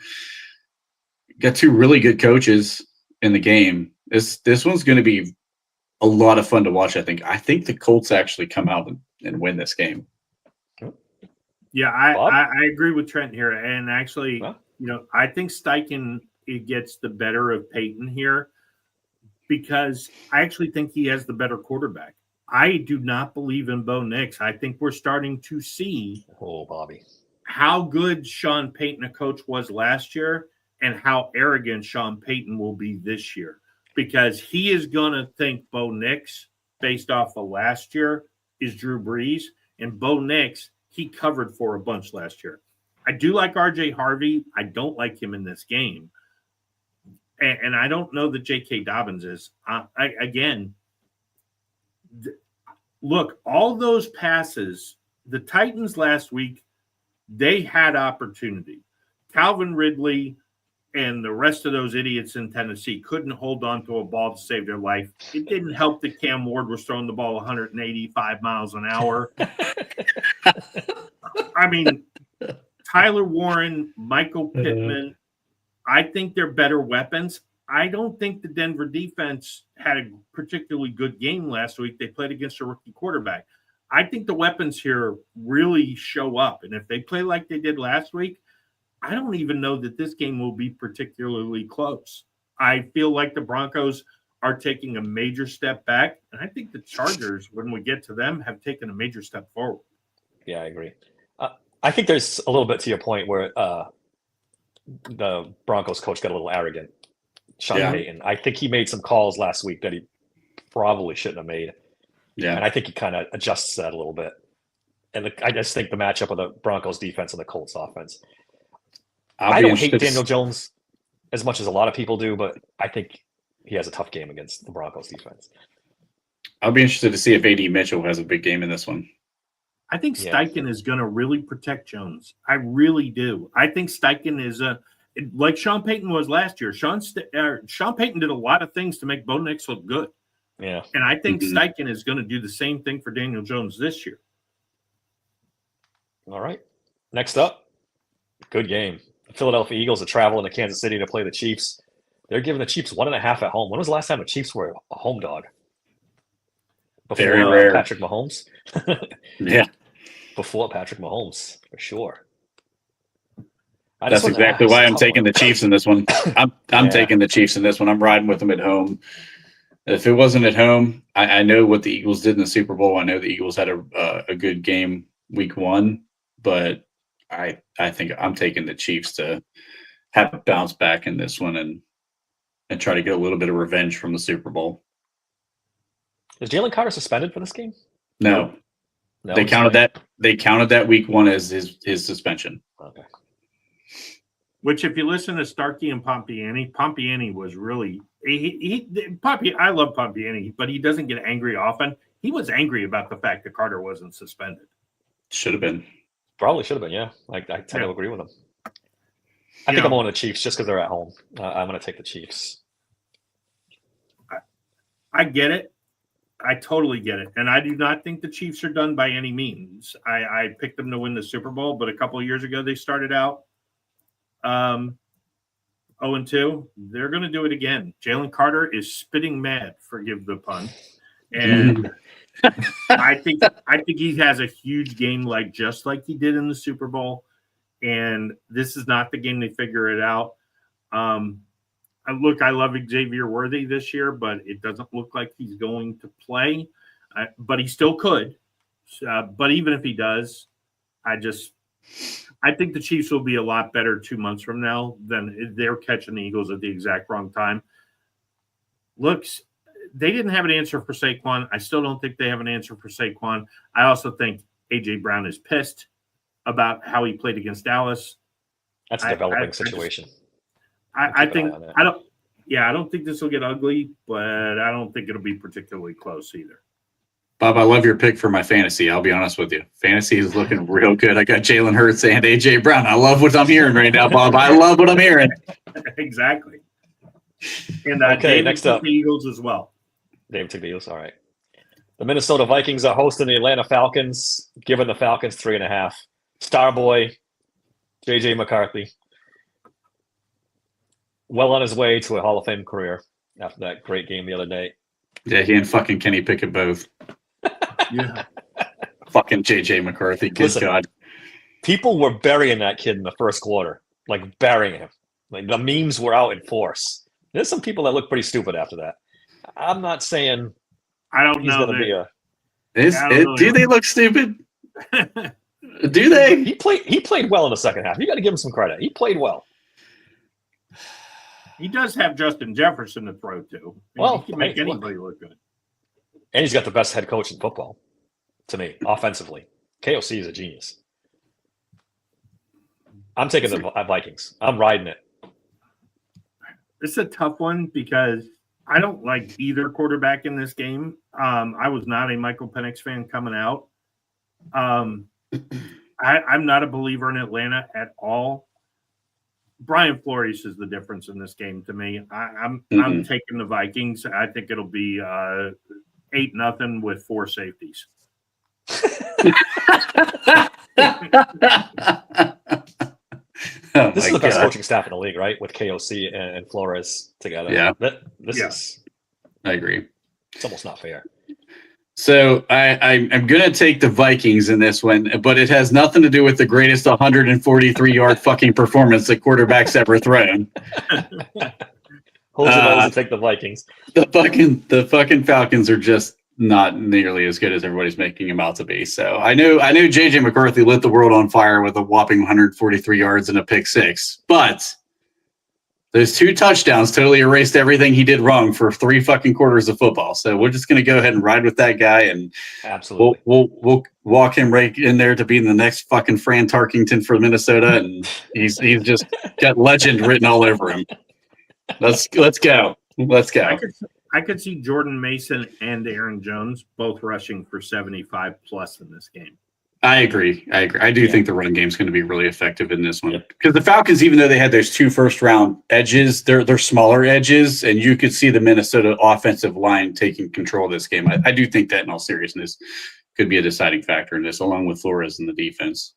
Got two really good coaches in the game. This one's going to be a lot of fun to watch, I think. I think the Colts actually come out and win this game. Yeah, Bob? I agree with Trent here. And actually, Huh? I think Steichen it gets the better of Peyton here because I actually think he has the better quarterback. I do not believe in Bo Nix. I think we're starting to see Oh, Bobby. how good Sean Payton, a coach, was last year and how arrogant Sean Payton will be this year because he is going to think Bo Nix, based off of last year, is Drew Brees. And Bo Nix, he covered for a bunch last year. I do like RJ Harvey. I don't like him in this game. And I don't know that J.K. Dobbins is. Look, all those passes, the Titans last week, they had opportunity. Calvin Ridley and the rest of those idiots in Tennessee couldn't hold on to a ball to save their life. It didn't help that Cam Ward was throwing the ball 185 miles an hour. I mean, Tyler Warren, Michael Pittman, I think they're better weapons. I don't think the Denver defense had a particularly good game last week. They played against a rookie quarterback. I think the weapons here really show up. And if they play like they did last week, I don't even know that this game will be particularly close. I feel like the Broncos are taking a major step back. And I think the Chargers, when we get to them, have taken a major step forward. Yeah, I agree. I think there's a little bit to your point where the Broncos coach got a little arrogant. Sean Payton. I think he made some calls last week that he probably shouldn't have made. Yeah. And I think he kind of adjusts that a little bit. And I just think the matchup of the Broncos defense and the Colts offense. I don't hate Daniel Jones as much as a lot of people do, but I think he has a tough game against the Broncos defense. I'll be interested to see if A.D. Mitchell has a big game in this one. I think Steichen is going to really protect Jones. I really do. I think Steichen is like Sean Payton was last year. Sean Payton did a lot of things to make Bo Nix look good. Yeah. And I think Steichen is going to do the same thing for Daniel Jones this year. All right. Next up, good game. The Philadelphia Eagles are traveling to Kansas City to play the Chiefs. They're giving the Chiefs 1.5 at home. When was the last time the Chiefs were a home dog? Before Very rare. Patrick Mahomes? Yeah. Before Patrick Mahomes, for sure. That's exactly why I'm taking the Chiefs in this one. I'm taking the Chiefs in this one. I'm riding with them at home. If it wasn't at home, I know what the Eagles did in the Super Bowl. I know the Eagles had a good game week one, but I think I'm taking the Chiefs to have a bounce back in this one and try to get a little bit of revenge from the Super Bowl. Is Jalen Carter suspended for this game? No. No, They counted that. They counted that week one as his suspension. Okay. Which, if you listen to Starkey and Pompiani was really I love Pompiani, but he doesn't get angry often. He was angry about the fact that Carter wasn't suspended. Should have been. Probably should have been. Yeah, I tend to agree with him. I think I'm on the Chiefs just because they're at home. I'm going to take the Chiefs. I get it. I totally get it. And I do not think the Chiefs are done by any means. I picked them to win the Super Bowl, but a couple of years ago they started out 0-2. They're going to do it again. Jalen Carter is spitting mad, forgive the pun. And I think he has a huge game just like he did in the Super Bowl. And this is not the game they figure it out. I love Xavier Worthy this year, but it doesn't look like he's going to play. But he still could. But even if he does, I think the Chiefs will be a lot better 2 months from now than they're catching the Eagles at the exact wrong time. Looks, they didn't have an answer for Saquon. I still don't think they have an answer for Saquon. I also think A.J. Brown is pissed about how he played against Dallas. That's a developing situation. I don't think this will get ugly, but I don't think it'll be particularly close either. Bob, I love your pick for my fantasy. I'll be honest with you. Fantasy is looking real good. I got Jalen Hurts and A.J. Brown. I love what I'm hearing right now, Bob. I love what I'm hearing. Exactly. And okay, next up. The Eagles as well. David took the Eagles. All right. The Minnesota Vikings are hosting the Atlanta Falcons, giving the Falcons 3.5. Starboy, J.J. McCarthy, well on his way to a Hall of Fame career after that great game the other night. Yeah, he and fucking Kenny Pickett both. Yeah. Fucking J.J. McCarthy. Good God. People were burying that kid in the first quarter, like burying him. Like the memes were out in force. There's some people that look pretty stupid after that. I'm not saying I don't he's know. going to be a. Do they look stupid? Do they? He played well in the second half. You got to give him some credit. He played well. He does have Justin Jefferson to throw to. Well, he can make hey, look. anybody look good. And he's got the best head coach in football, to me, offensively. KOC is a genius. I'm taking the Vikings. I'm riding it. It's a tough one because I don't like either quarterback in this game. I was not a Michael Penix fan coming out. I'm not a believer in Atlanta at all. Brian Flores is the difference in this game to me. I'm taking the Vikings. I think it'll be 8-0 with 4 safeties. This is the best coaching staff in the league, right? With KOC and Flores together. Yeah. This is. I agree. It's almost not fair. So I'm going to take the Vikings in this one, but it has nothing to do with the greatest 143-yard fucking performance that quarterback's ever thrown. Hold your nose and take the Vikings. The fucking Falcons are just not nearly as good as everybody's making them out to be. So I knew JJ McCarthy lit the world on fire with a whopping 143 yards and a pick 6, but those 2 touchdowns totally erased everything he did wrong for 3 fucking quarters of football. So we're just going to go ahead and ride with that guy, and absolutely we'll walk him right in there to being the next fucking Fran Tarkington for Minnesota, and he's just got legend written all over him. Let's go. I could see Jordan Mason and Aaron Jones both rushing for 75 plus in this game. I agree. I do think the run game is going to be really effective in this one because the Falcons, even though they had those 2 first-round edges, they're smaller edges, and you could see the Minnesota offensive line taking control of this game. I do think that, in all seriousness, could be a deciding factor in this, along with Flores and the defense.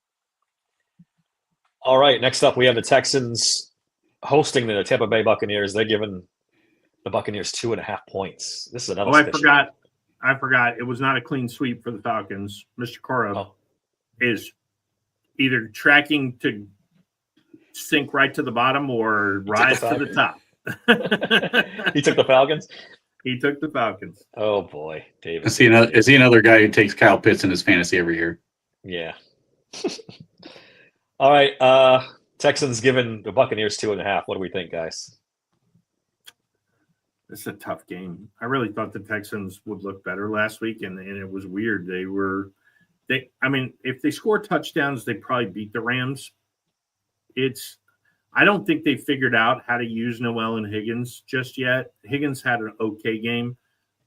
All right, next up we have the Texans hosting the Tampa Bay Buccaneers. They're giving the Buccaneers 2.5 points. This is another. I forgot. It was not a clean sweep for the Falcons. Mr. Cora is either tracking to sink right to the bottom or rise to the top. He took the Falcons? He took the Falcons. Oh, boy. David. Is he another guy who takes Kyle Pitts in his fantasy every year? Yeah. All right. Texans giving the Buccaneers 2.5. What do we think, guys? This is a tough game. I really thought the Texans would look better last week, and it was weird. If they score touchdowns, they probably beat the Rams. I don't think they figured out how to use Noel and Higgins just yet. Higgins had an okay game.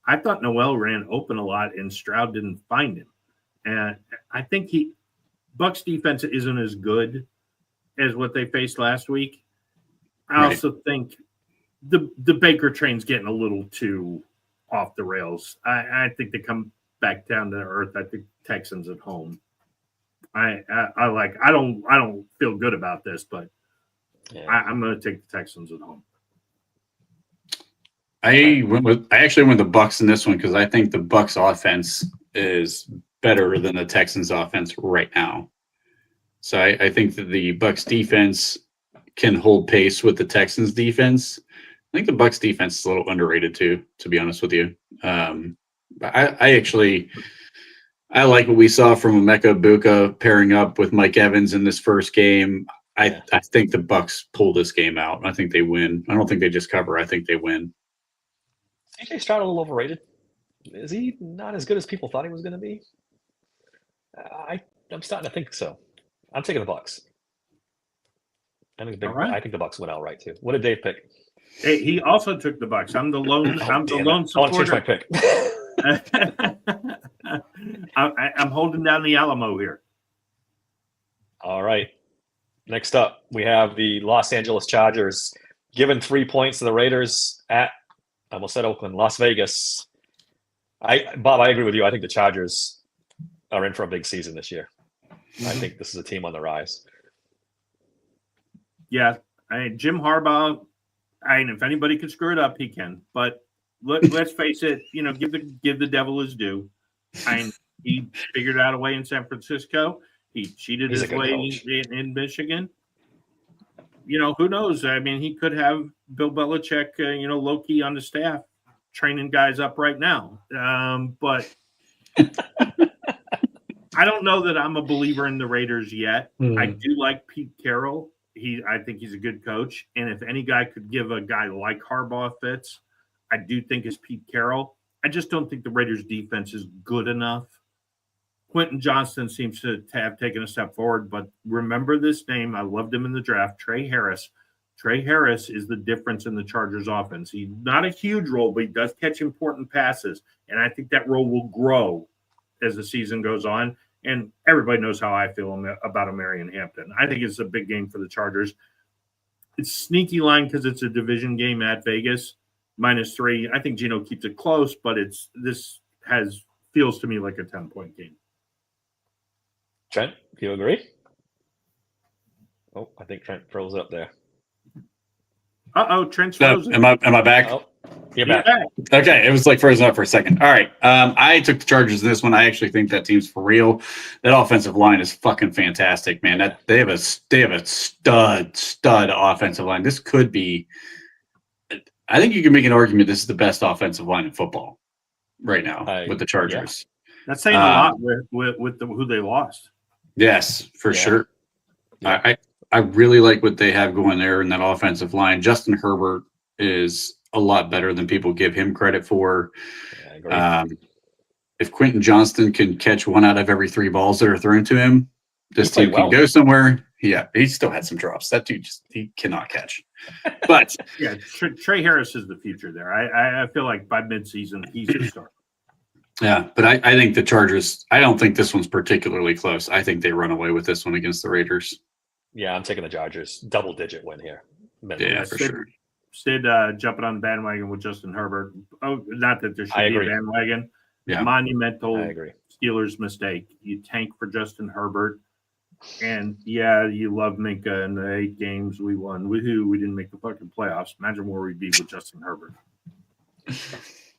I thought Noel ran open a lot, and Stroud didn't find him. And I think Bucs defense isn't as good as what they faced last week. I also think the Baker train's getting a little too off the rails. I think they come back down to earth. I think Texans at home. I don't feel good about this, but I'm going to take the Texans at home. I actually went the Bucs in this one because I think the Bucs offense is better than the Texans offense right now. So I think that the Bucs defense can hold pace with the Texans defense. I think the Bucs defense is a little underrated too, to be honest with you. I like what we saw from Emeka Egbuka pairing up with Mike Evans in this first game. I think the Bucs pull this game out. I think they win. I don't think they just cover. I think they win. CJ Stroud a little overrated. Is he not as good as people thought he was going to be? I'm starting to think so. I'm taking the Bucs. I think the Bucs went outright too. What did Dave pick? Hey, he also took the Bucs. I'm the lone supporter. I want to change my pick. I'm holding down the Alamo here. All right. Next up, we have the Los Angeles Chargers giving 3 points to the Raiders at, I almost said Oakland, Las Vegas. Bob, I agree with you. I think the Chargers are in for a big season this year. I think this is a team on the rise. Yeah. Jim Harbaugh, if anybody could screw it up, he can. But let's face it, give the devil his due. He figured out a way in San Francisco. He cheated He's a his good way coach. in Michigan. Who knows? I mean, he could have Bill Belichick, low key on the staff, training guys up right now. But I don't know that I'm a believer in the Raiders yet. I do like Pete Carroll. I think he's a good coach. And if any guy could give a guy like Harbaugh fits, I do think it's Pete Carroll. I just don't think the Raiders defense is good enough. Quentin Johnston seems to have taken a step forward, but remember this name. I loved him in the draft, Trey Harris. Trey Harris is the difference in the Chargers offense. He's not a huge role, but he does catch important passes. And I think that role will grow as the season goes on. And everybody knows how I feel about Marion Hampton. I think it's a big game for the Chargers. It's sneaky line because it's a division game at Vegas, -3. I think Geno keeps it close, but feels to me like a 10-point game. Trent, do you agree? Oh, I think Trent froze up there. Trent's No, frozen. am I back? Oh, you're back. Okay, it was like frozen up for a second. All right, I took the Chargers in this one. I actually think that team's for real. That offensive line is fucking fantastic, man. They have a stud offensive line. This could be. I think you can make an argument this is the best offensive line in football right now with the Chargers. That's saying a lot with who they lost. Yes, for sure. Yeah. I really like what they have going there in that offensive line. Justin Herbert is a lot better than people give him credit for. Yeah, I agree. If Quentin Johnston can catch 1 out of every 3 balls that are thrown to him, this team can go somewhere. Yeah, he still had some drops. That dude he cannot catch. But yeah, Trey Harris is the future there. I feel like by midseason he's a start. Yeah, but I think the Chargers. I don't think this one's particularly close. I think they run away with this one against the Raiders. Yeah, I'm taking the Chargers. Double-digit win here. Yeah, for sure. Sid jumping on the bandwagon with Justin Herbert. Oh, not that there should be a bandwagon. Yeah. Monumental I agree. Steelers mistake. You tank for Justin Herbert. And yeah, you love Minka in the 8 games we won. Woohoo, we didn't make the fucking playoffs. Imagine where we'd be with Justin Herbert.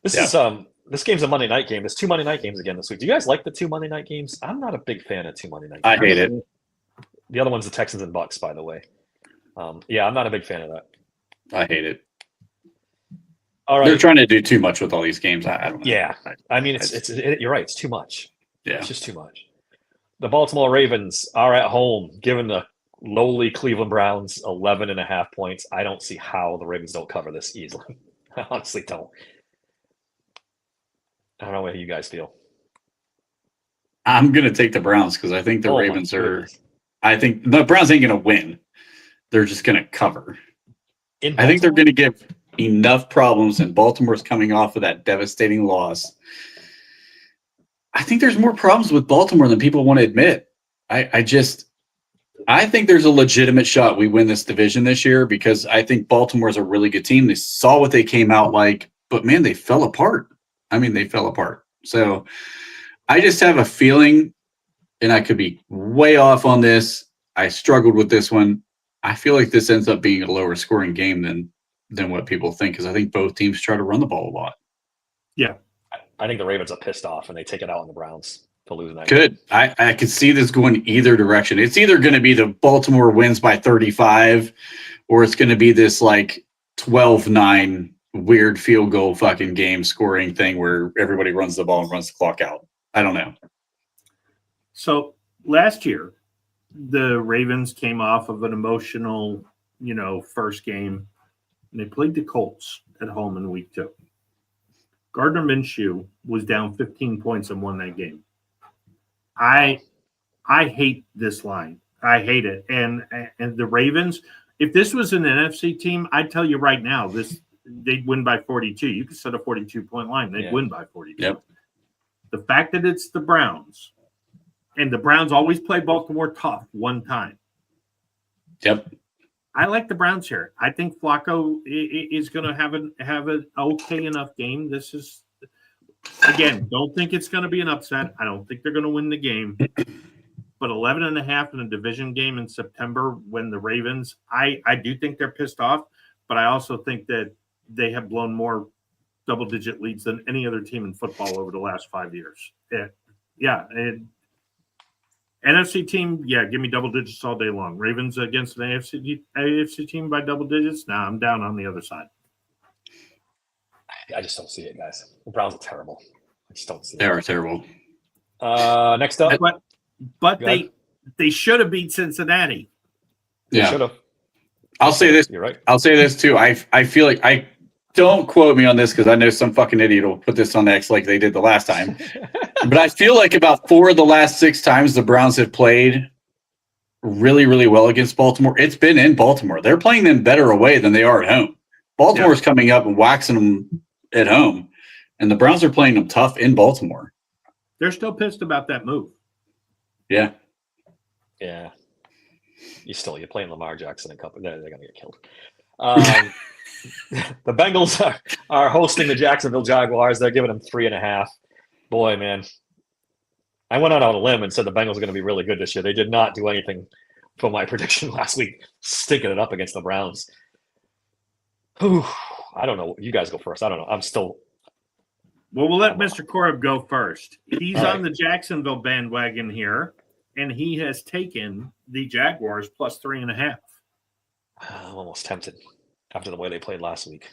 This game's a Monday night game. There's 2 Monday night games again this week. Do you guys like the 2 Monday night games? I'm not a big fan of 2 Monday night games. I hate it. The other one's the Texans and Bucks, by the way. Yeah, I'm not a big fan of that. I hate it. All right. They're trying to do too much with all these games. I don't know. Yeah. I mean, you're right. It's too much. Yeah. It's just too much. The Baltimore Ravens are at home, giving the lowly Cleveland Browns 11.5 points. I don't see how the Ravens don't cover this easily. I honestly don't. I don't know how you guys feel. I'm going to take the Browns because I think the Ravens are. I think the Browns ain't going to win. They're just going to cover. I think they're going to give enough problems, and Baltimore's coming off of that devastating loss. I think there's more problems with Baltimore than people want to admit. I think there's a legitimate shot we win this division this year because I think Baltimore's a really good team. They saw what they came out like, but man, they fell apart. I mean, they fell apart. So I just have a feeling, and I could be way off on this. I struggled with this one. I feel like this ends up being a lower scoring game than what people think because I think both teams try to run the ball a lot. Yeah. I think the Ravens are pissed off and they take it out on the Browns to lose that Good. game. I could see this going either direction. It's either going to be the Baltimore wins by 35 or it's going to be this like 12-9 weird field goal fucking game scoring thing where everybody runs the ball and runs the clock out. I don't know. So last year, the Ravens came off of an emotional, first game, and they played the Colts at home in week 2. Gardner Minshew was down 15 points and won that game. I hate this line. I hate it. And the Ravens, if this was an NFC team, I'd tell you right now, they'd win by 42. You could set a 42-point line. They'd win by 42. Yep. The fact that it's the Browns, and the Browns always play Baltimore tough one time. Yep. I like the Browns here. I think Flacco is going to have an okay enough game. This is, again, don't think it's going to be an upset. I don't think they're going to win the game. But 11.5 in a division game in September when the Ravens, I do think they're pissed off, but I also think that they have blown more double-digit leads than any other team in football over the last 5 years. NFC team, yeah, give me double digits all day long. Ravens against an AFC team by double digits? Nah, I'm down on the other side. I just don't see it, guys. The Browns are terrible. I just don't see They it. are terrible. Next up, But Go ahead. they should have beat Cincinnati. Yeah. should have. I'll say this. You're right. I'll say this too. I feel like I don't quote me on this because I know some fucking idiot will put this on X like they did the last time. But I feel like about 4 of the last 6 times the Browns have played really, really well against Baltimore, it's been in Baltimore. They're playing them better away than they are at home. Baltimore's coming up and waxing them at home, and the Browns are playing them tough in Baltimore. They're still pissed about that move. Yeah. Yeah. You're playing Lamar Jackson and company. They're going to get killed. The Bengals are hosting the Jacksonville Jaguars. They're giving them 3.5. Boy, man. I went out on a limb and said the Bengals are going to be really good this year. They did not do anything for my prediction last week, stinking it up against the Browns. Whew, I don't know. You guys go first. I don't know. I'm still. Well, we'll let Mr. Korb go first. He's All right. on the Jacksonville bandwagon here, and he has taken the Jaguars plus 3.5. I'm almost tempted after the way they played last week.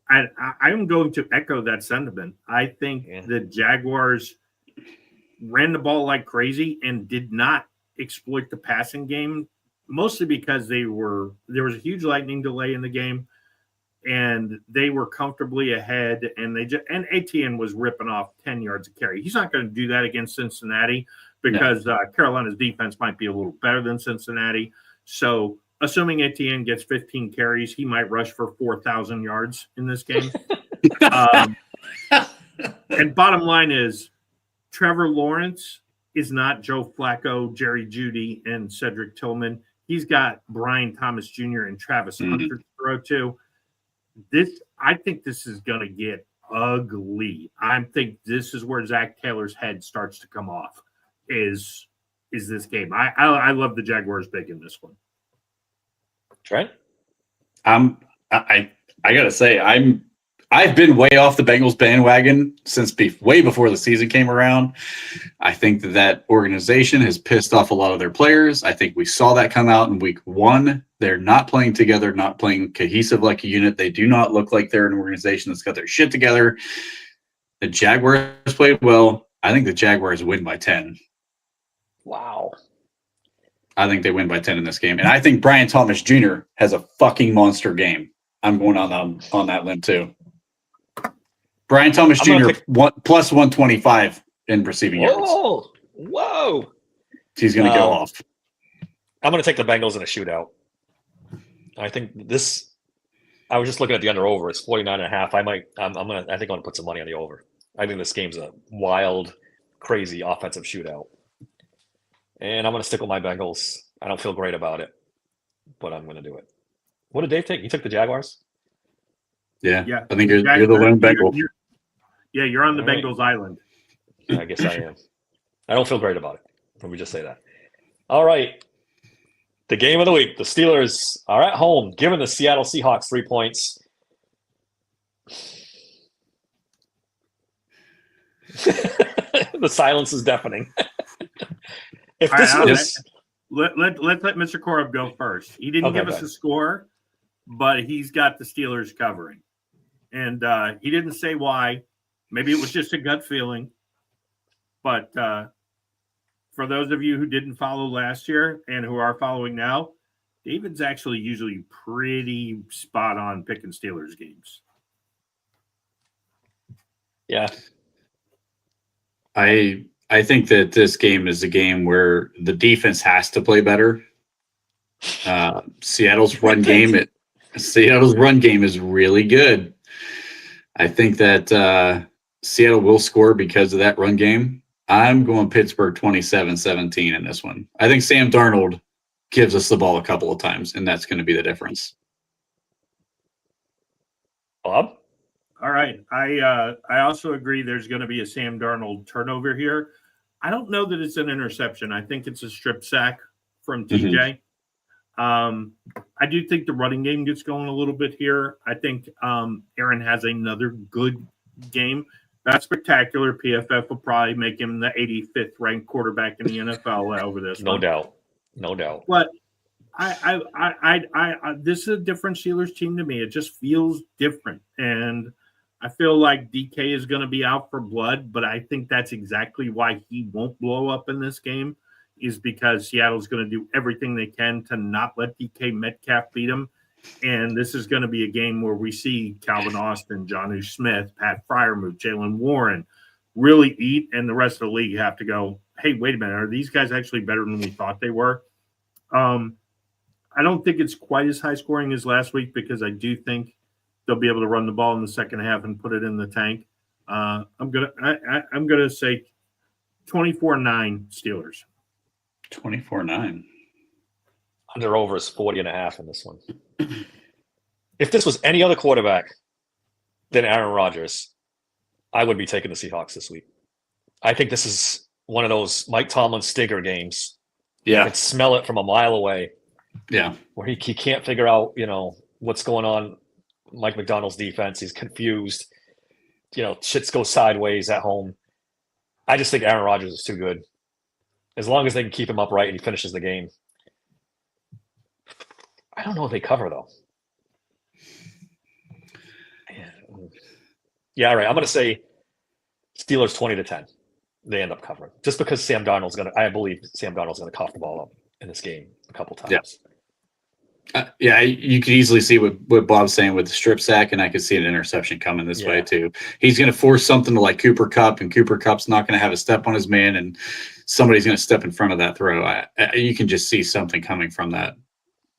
I'm going to echo that sentiment. I think the Jaguars ran the ball like crazy and did not exploit the passing game, mostly because there was a huge lightning delay in the game, and they were comfortably ahead. And and Etienne was ripping off 10 yards a carry. He's not going to do that against Cincinnati because Carolina's defense might be a little better than Cincinnati. So, assuming Etienne gets 15 carries, he might rush for 4,000 yards in this game. And bottom line is, Trevor Lawrence is not Joe Flacco, Jerry Jeudy, and Cedric Tillman. He's got Brian Thomas Jr. and Travis Hunter to throw to. I think this is going to get ugly. I think this is where Zach Taylor's head starts to come off. Is this game? I love the Jaguars big in this one. Trent? I gotta say, I've been way off the Bengals bandwagon since way before the season came around. I think that organization has pissed off a lot of their players. I think we saw that come out in week 1. They're not playing together, not playing cohesive like a unit. They do not look like they're an organization that's got their shit together. The Jaguars played well. I think the Jaguars win by 10. Wow. I think they win by 10 in this game. And I think Brian Thomas Jr. has a fucking monster game. I'm going on that limb too. Brian Thomas Jr. Plus 125 in receiving yards. Whoa. He's going to go off. I'm going to take the Bengals in a shootout. I think I was just looking at the under over. It's 49.5. I think I'm going to put some money on the over. I think this game's a wild, crazy offensive shootout. And I'm going to stick with my Bengals. I don't feel great about it, but I'm going to do it. What did Dave take? He took the Jaguars? Yeah. I think you're the lone Bengal. You're on the All right. Bengals island. I guess I am. I don't feel great about it. Let me just say that. All right. The game of the week. The Steelers are at home, giving the Seattle Seahawks 3 points. The silence is deafening. If this was... Let's let Mr. Korb go first. He didn't give us a score, but he's got the Steelers covering. And he didn't say why. Maybe it was just a gut feeling. But for those of you who didn't follow last year and who are following now, David's actually usually pretty spot on picking Steelers games. Yeah. I think that this game is a game where the defense has to play better. Seattle's run game is really good. I think that Seattle will score because of that run game. I'm going Pittsburgh 27-17 in this one. I think Sam Darnold gives us the ball a couple of times, and that's going to be the difference. Bob? All right. I also agree there's going to be a Sam Darnold turnover here. I don't know that it's an interception. I think it's a strip sack from TJ. I do think the running game gets going a little bit here. I think Aaron has another good game. That's spectacular. PFF will probably make him the 85th ranked quarterback in the NFL over this. No one. doubt. No doubt. But this is a different Steelers team to me. It just feels different. And I feel like DK is going to be out for blood, but I think that's exactly why he won't blow up in this game, is because Seattle's going to do everything they can to not let DK Metcalf beat him. And this is going to be a game where we see Calvin Austin, Jonnu Smith, Pat Fryermuth, Jalen Warren really eat, and the rest of the league have to go, hey, wait a minute, are these guys actually better than we thought they were? I don't think it's quite as high scoring as last week because I do think they'll be able to run the ball in the second half and put it in the tank. I'm gonna say 24-9 Steelers. 24-9. Under over is 40.5 in this one. If this was any other quarterback than Aaron Rodgers, I would be taking the Seahawks this week. I think this is one of those Mike Tomlin stinker games. Yeah. You can smell it from a mile away. Yeah. Where he can't figure out, what's going on. Mike McDonald's defense, he's confused. Shits go sideways at home. I just think Aaron Rodgers is too good. As long as they can keep him upright and he finishes the game. I don't know if they cover, though. Yeah, all right. I'm going to say Steelers 20-10. They end up covering. Just because I believe Sam Darnold's going to cough the ball up in this game a couple times. Yeah. You could easily see what Bob's saying with the strip sack, and I could see an interception coming this way, too. He's going to force something to like Cooper Kupp, and Cooper Kupp's not going to have a step on his man, and somebody's going to step in front of that throw. You can just see something coming from that.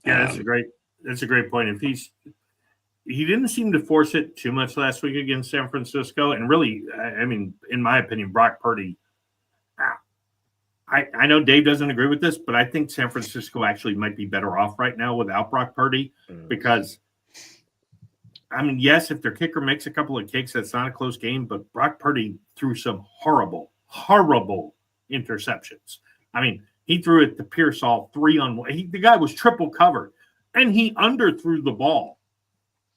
Yeah, that's a great point. If he didn't seem to force it too much last week against San Francisco, and really, I mean, in my opinion, Brock Purdy. I know Dave doesn't agree with this, but I think San Francisco actually might be better off right now without Brock Purdy because, I mean, yes, if their kicker makes a couple of kicks, that's not a close game, but Brock Purdy threw some horrible, horrible interceptions. I mean, he threw it to Pearsall 3-on-1. The guy was triple covered, and he underthrew the ball.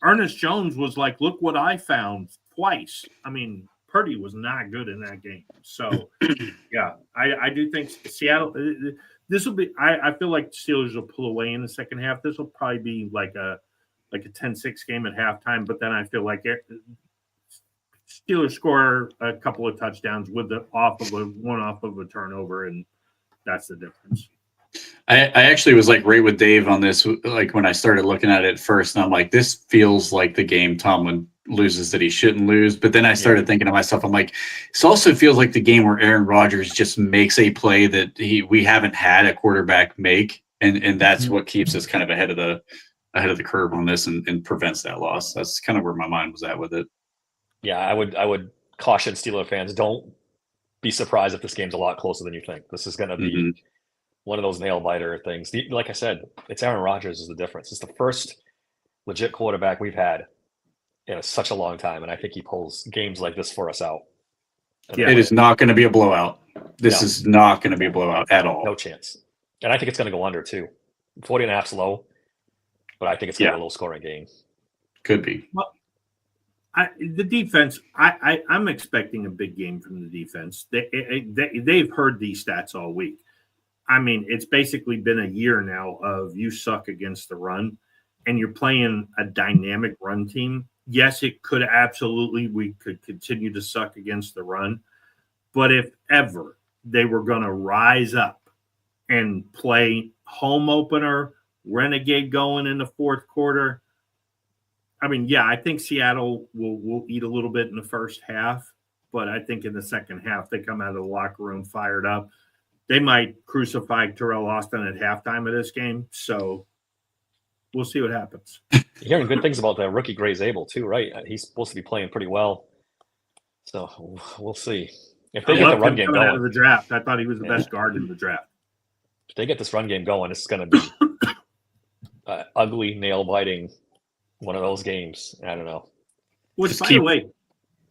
Ernest Jones was like, look what I found twice. I mean, Purdy was not good in that game. So, yeah, I do think Seattle – this will be – I feel like the Steelers will pull away in the second half. This will probably be like a 10-6 game at halftime, but then I feel like Steelers score a couple of touchdowns with off of a turnover, and that's the difference. I actually was like right with Dave on this, like when I started looking at it first, and I'm like, this feels like the game Tomlin loses that he shouldn't lose. But then I started thinking to myself, I'm like, this also feels like the game where Aaron Rodgers just makes a play that we haven't had a quarterback make, and that's what keeps us kind of ahead of the curve on this and prevents that loss. That's kind of where my mind was at with it. Yeah, I would caution Steeler fans, don't be surprised if this game's a lot closer than you think. This is going to be one of those nail biter things. Like I said, it's Aaron Rodgers is the difference. It's the first legit quarterback we've had in such a long time, and I think he pulls games like this for us out. It is not going to be a blowout. This is not going to be a blowout at all. No chance. And I think it's going to go under too. 40.5's low, but I think it's going to be a low scoring game. Could be. Well, the defense, I'm expecting a big game from the defense. They've heard these stats all week. I mean, it's basically been a year now of you suck against the run, and you're playing a dynamic run team. Yes, we could continue to suck against the run, but if ever they were going to rise up and play home opener, renegade going in the fourth quarter, I mean, yeah, I think Seattle will eat a little bit in the first half, but I think in the second half they come out of the locker room fired up. They might crucify Terrell Austin at halftime of this game, so we'll see what happens. You're hearing good things about the rookie Gray Zabel too, right? He's supposed to be playing pretty well, so we'll see if they get the run game going. Out of the draft, I thought he was the best guard in the draft. If they get this run game going, it's going to be ugly, nail biting. One of those games. I don't know. Which, by the way,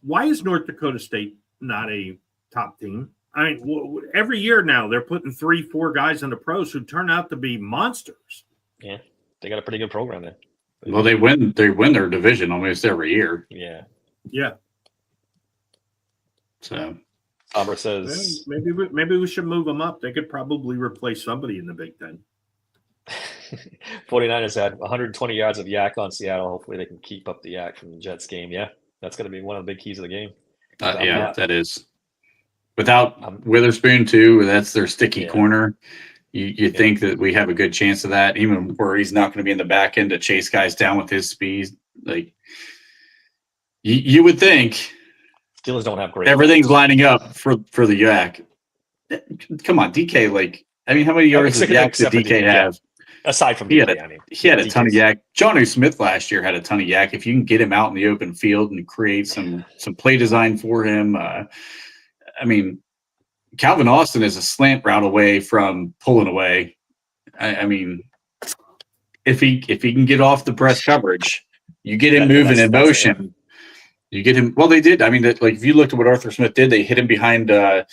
why is North Dakota State not a top team? I mean, every year now they're putting 3-4 guys in the pros who turn out to be monsters. Yeah, they got a pretty good program there. Well, they win their division almost every year. Yeah. Yeah. So Amber says Maybe we should move them up. They could probably replace somebody in the Big Ten. 49ers had 120 yards of yak on Seattle. Hopefully they can keep up the yak from the Jets game. Yeah, that's going to be one of the big keys of the game. That is. Without Witherspoon too, that's their sticky corner. You think that we have a good chance of that, even where he's not going to be in the back end to chase guys down with his speed. Like you would think. Steelers don't have great. Everything's lining up for the yak. Come on, DK. Like, I mean, how many yards of yak did DK have? Aside from he had a DK's. ton of yak. Jonnu Smith last year had a ton of yak. If you can get him out in the open field and create some play design for him, I mean, Calvin Austin is a slant route away from pulling away. I mean, if he can get off the press coverage, you get him moving in motion. You get him. Well, they did. I mean, if you looked at what Arthur Smith did, they hit him behind. I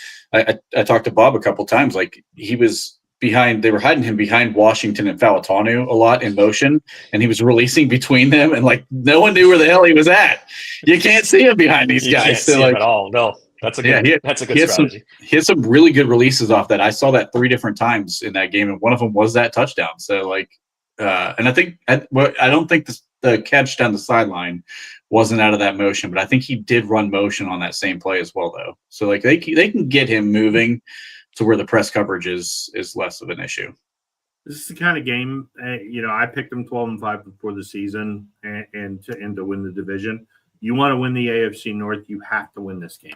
talked to Bob a couple times. Like he was behind. They were hiding him behind Washington and Falatanu a lot in motion, and he was releasing between them, and like no one knew where the hell he was at. You can't see him behind these guys. Can't see him at all. No, that's a good. That's a good strategy. He had some really good releases off that. I saw that 3 different times in that game, and one of them was that touchdown. So like, and I don't think the catch down the sideline wasn't out of that motion, but I think he did run motion on that same play as well, though. So like they can get him moving to where the press coverage is less of an issue. This is the kind of game, I picked them 12-5 before the season and to win the division. You want to win the AFC North, you have to win this game.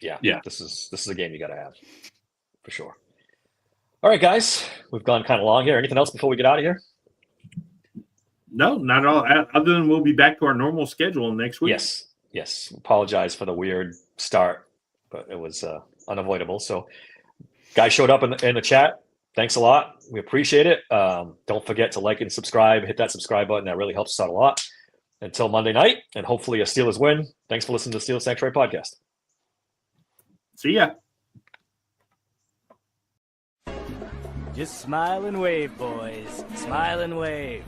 Yeah. This is a game you got to have for sure. All right, guys, we've gone kind of long here. Anything else before we get out of here? No, not at all. Other than we'll be back to our normal schedule next week. Yes. Apologize for the weird start, but it was unavoidable. So, guys showed up in the chat. Thanks a lot. We appreciate it. Don't forget to like and subscribe. Hit that subscribe button. That really helps us out a lot. Until Monday night, and hopefully a Steelers win. Thanks for listening to the Steelers Sanctuary Podcast. See ya. Just smile and wave, boys. Smile and wave.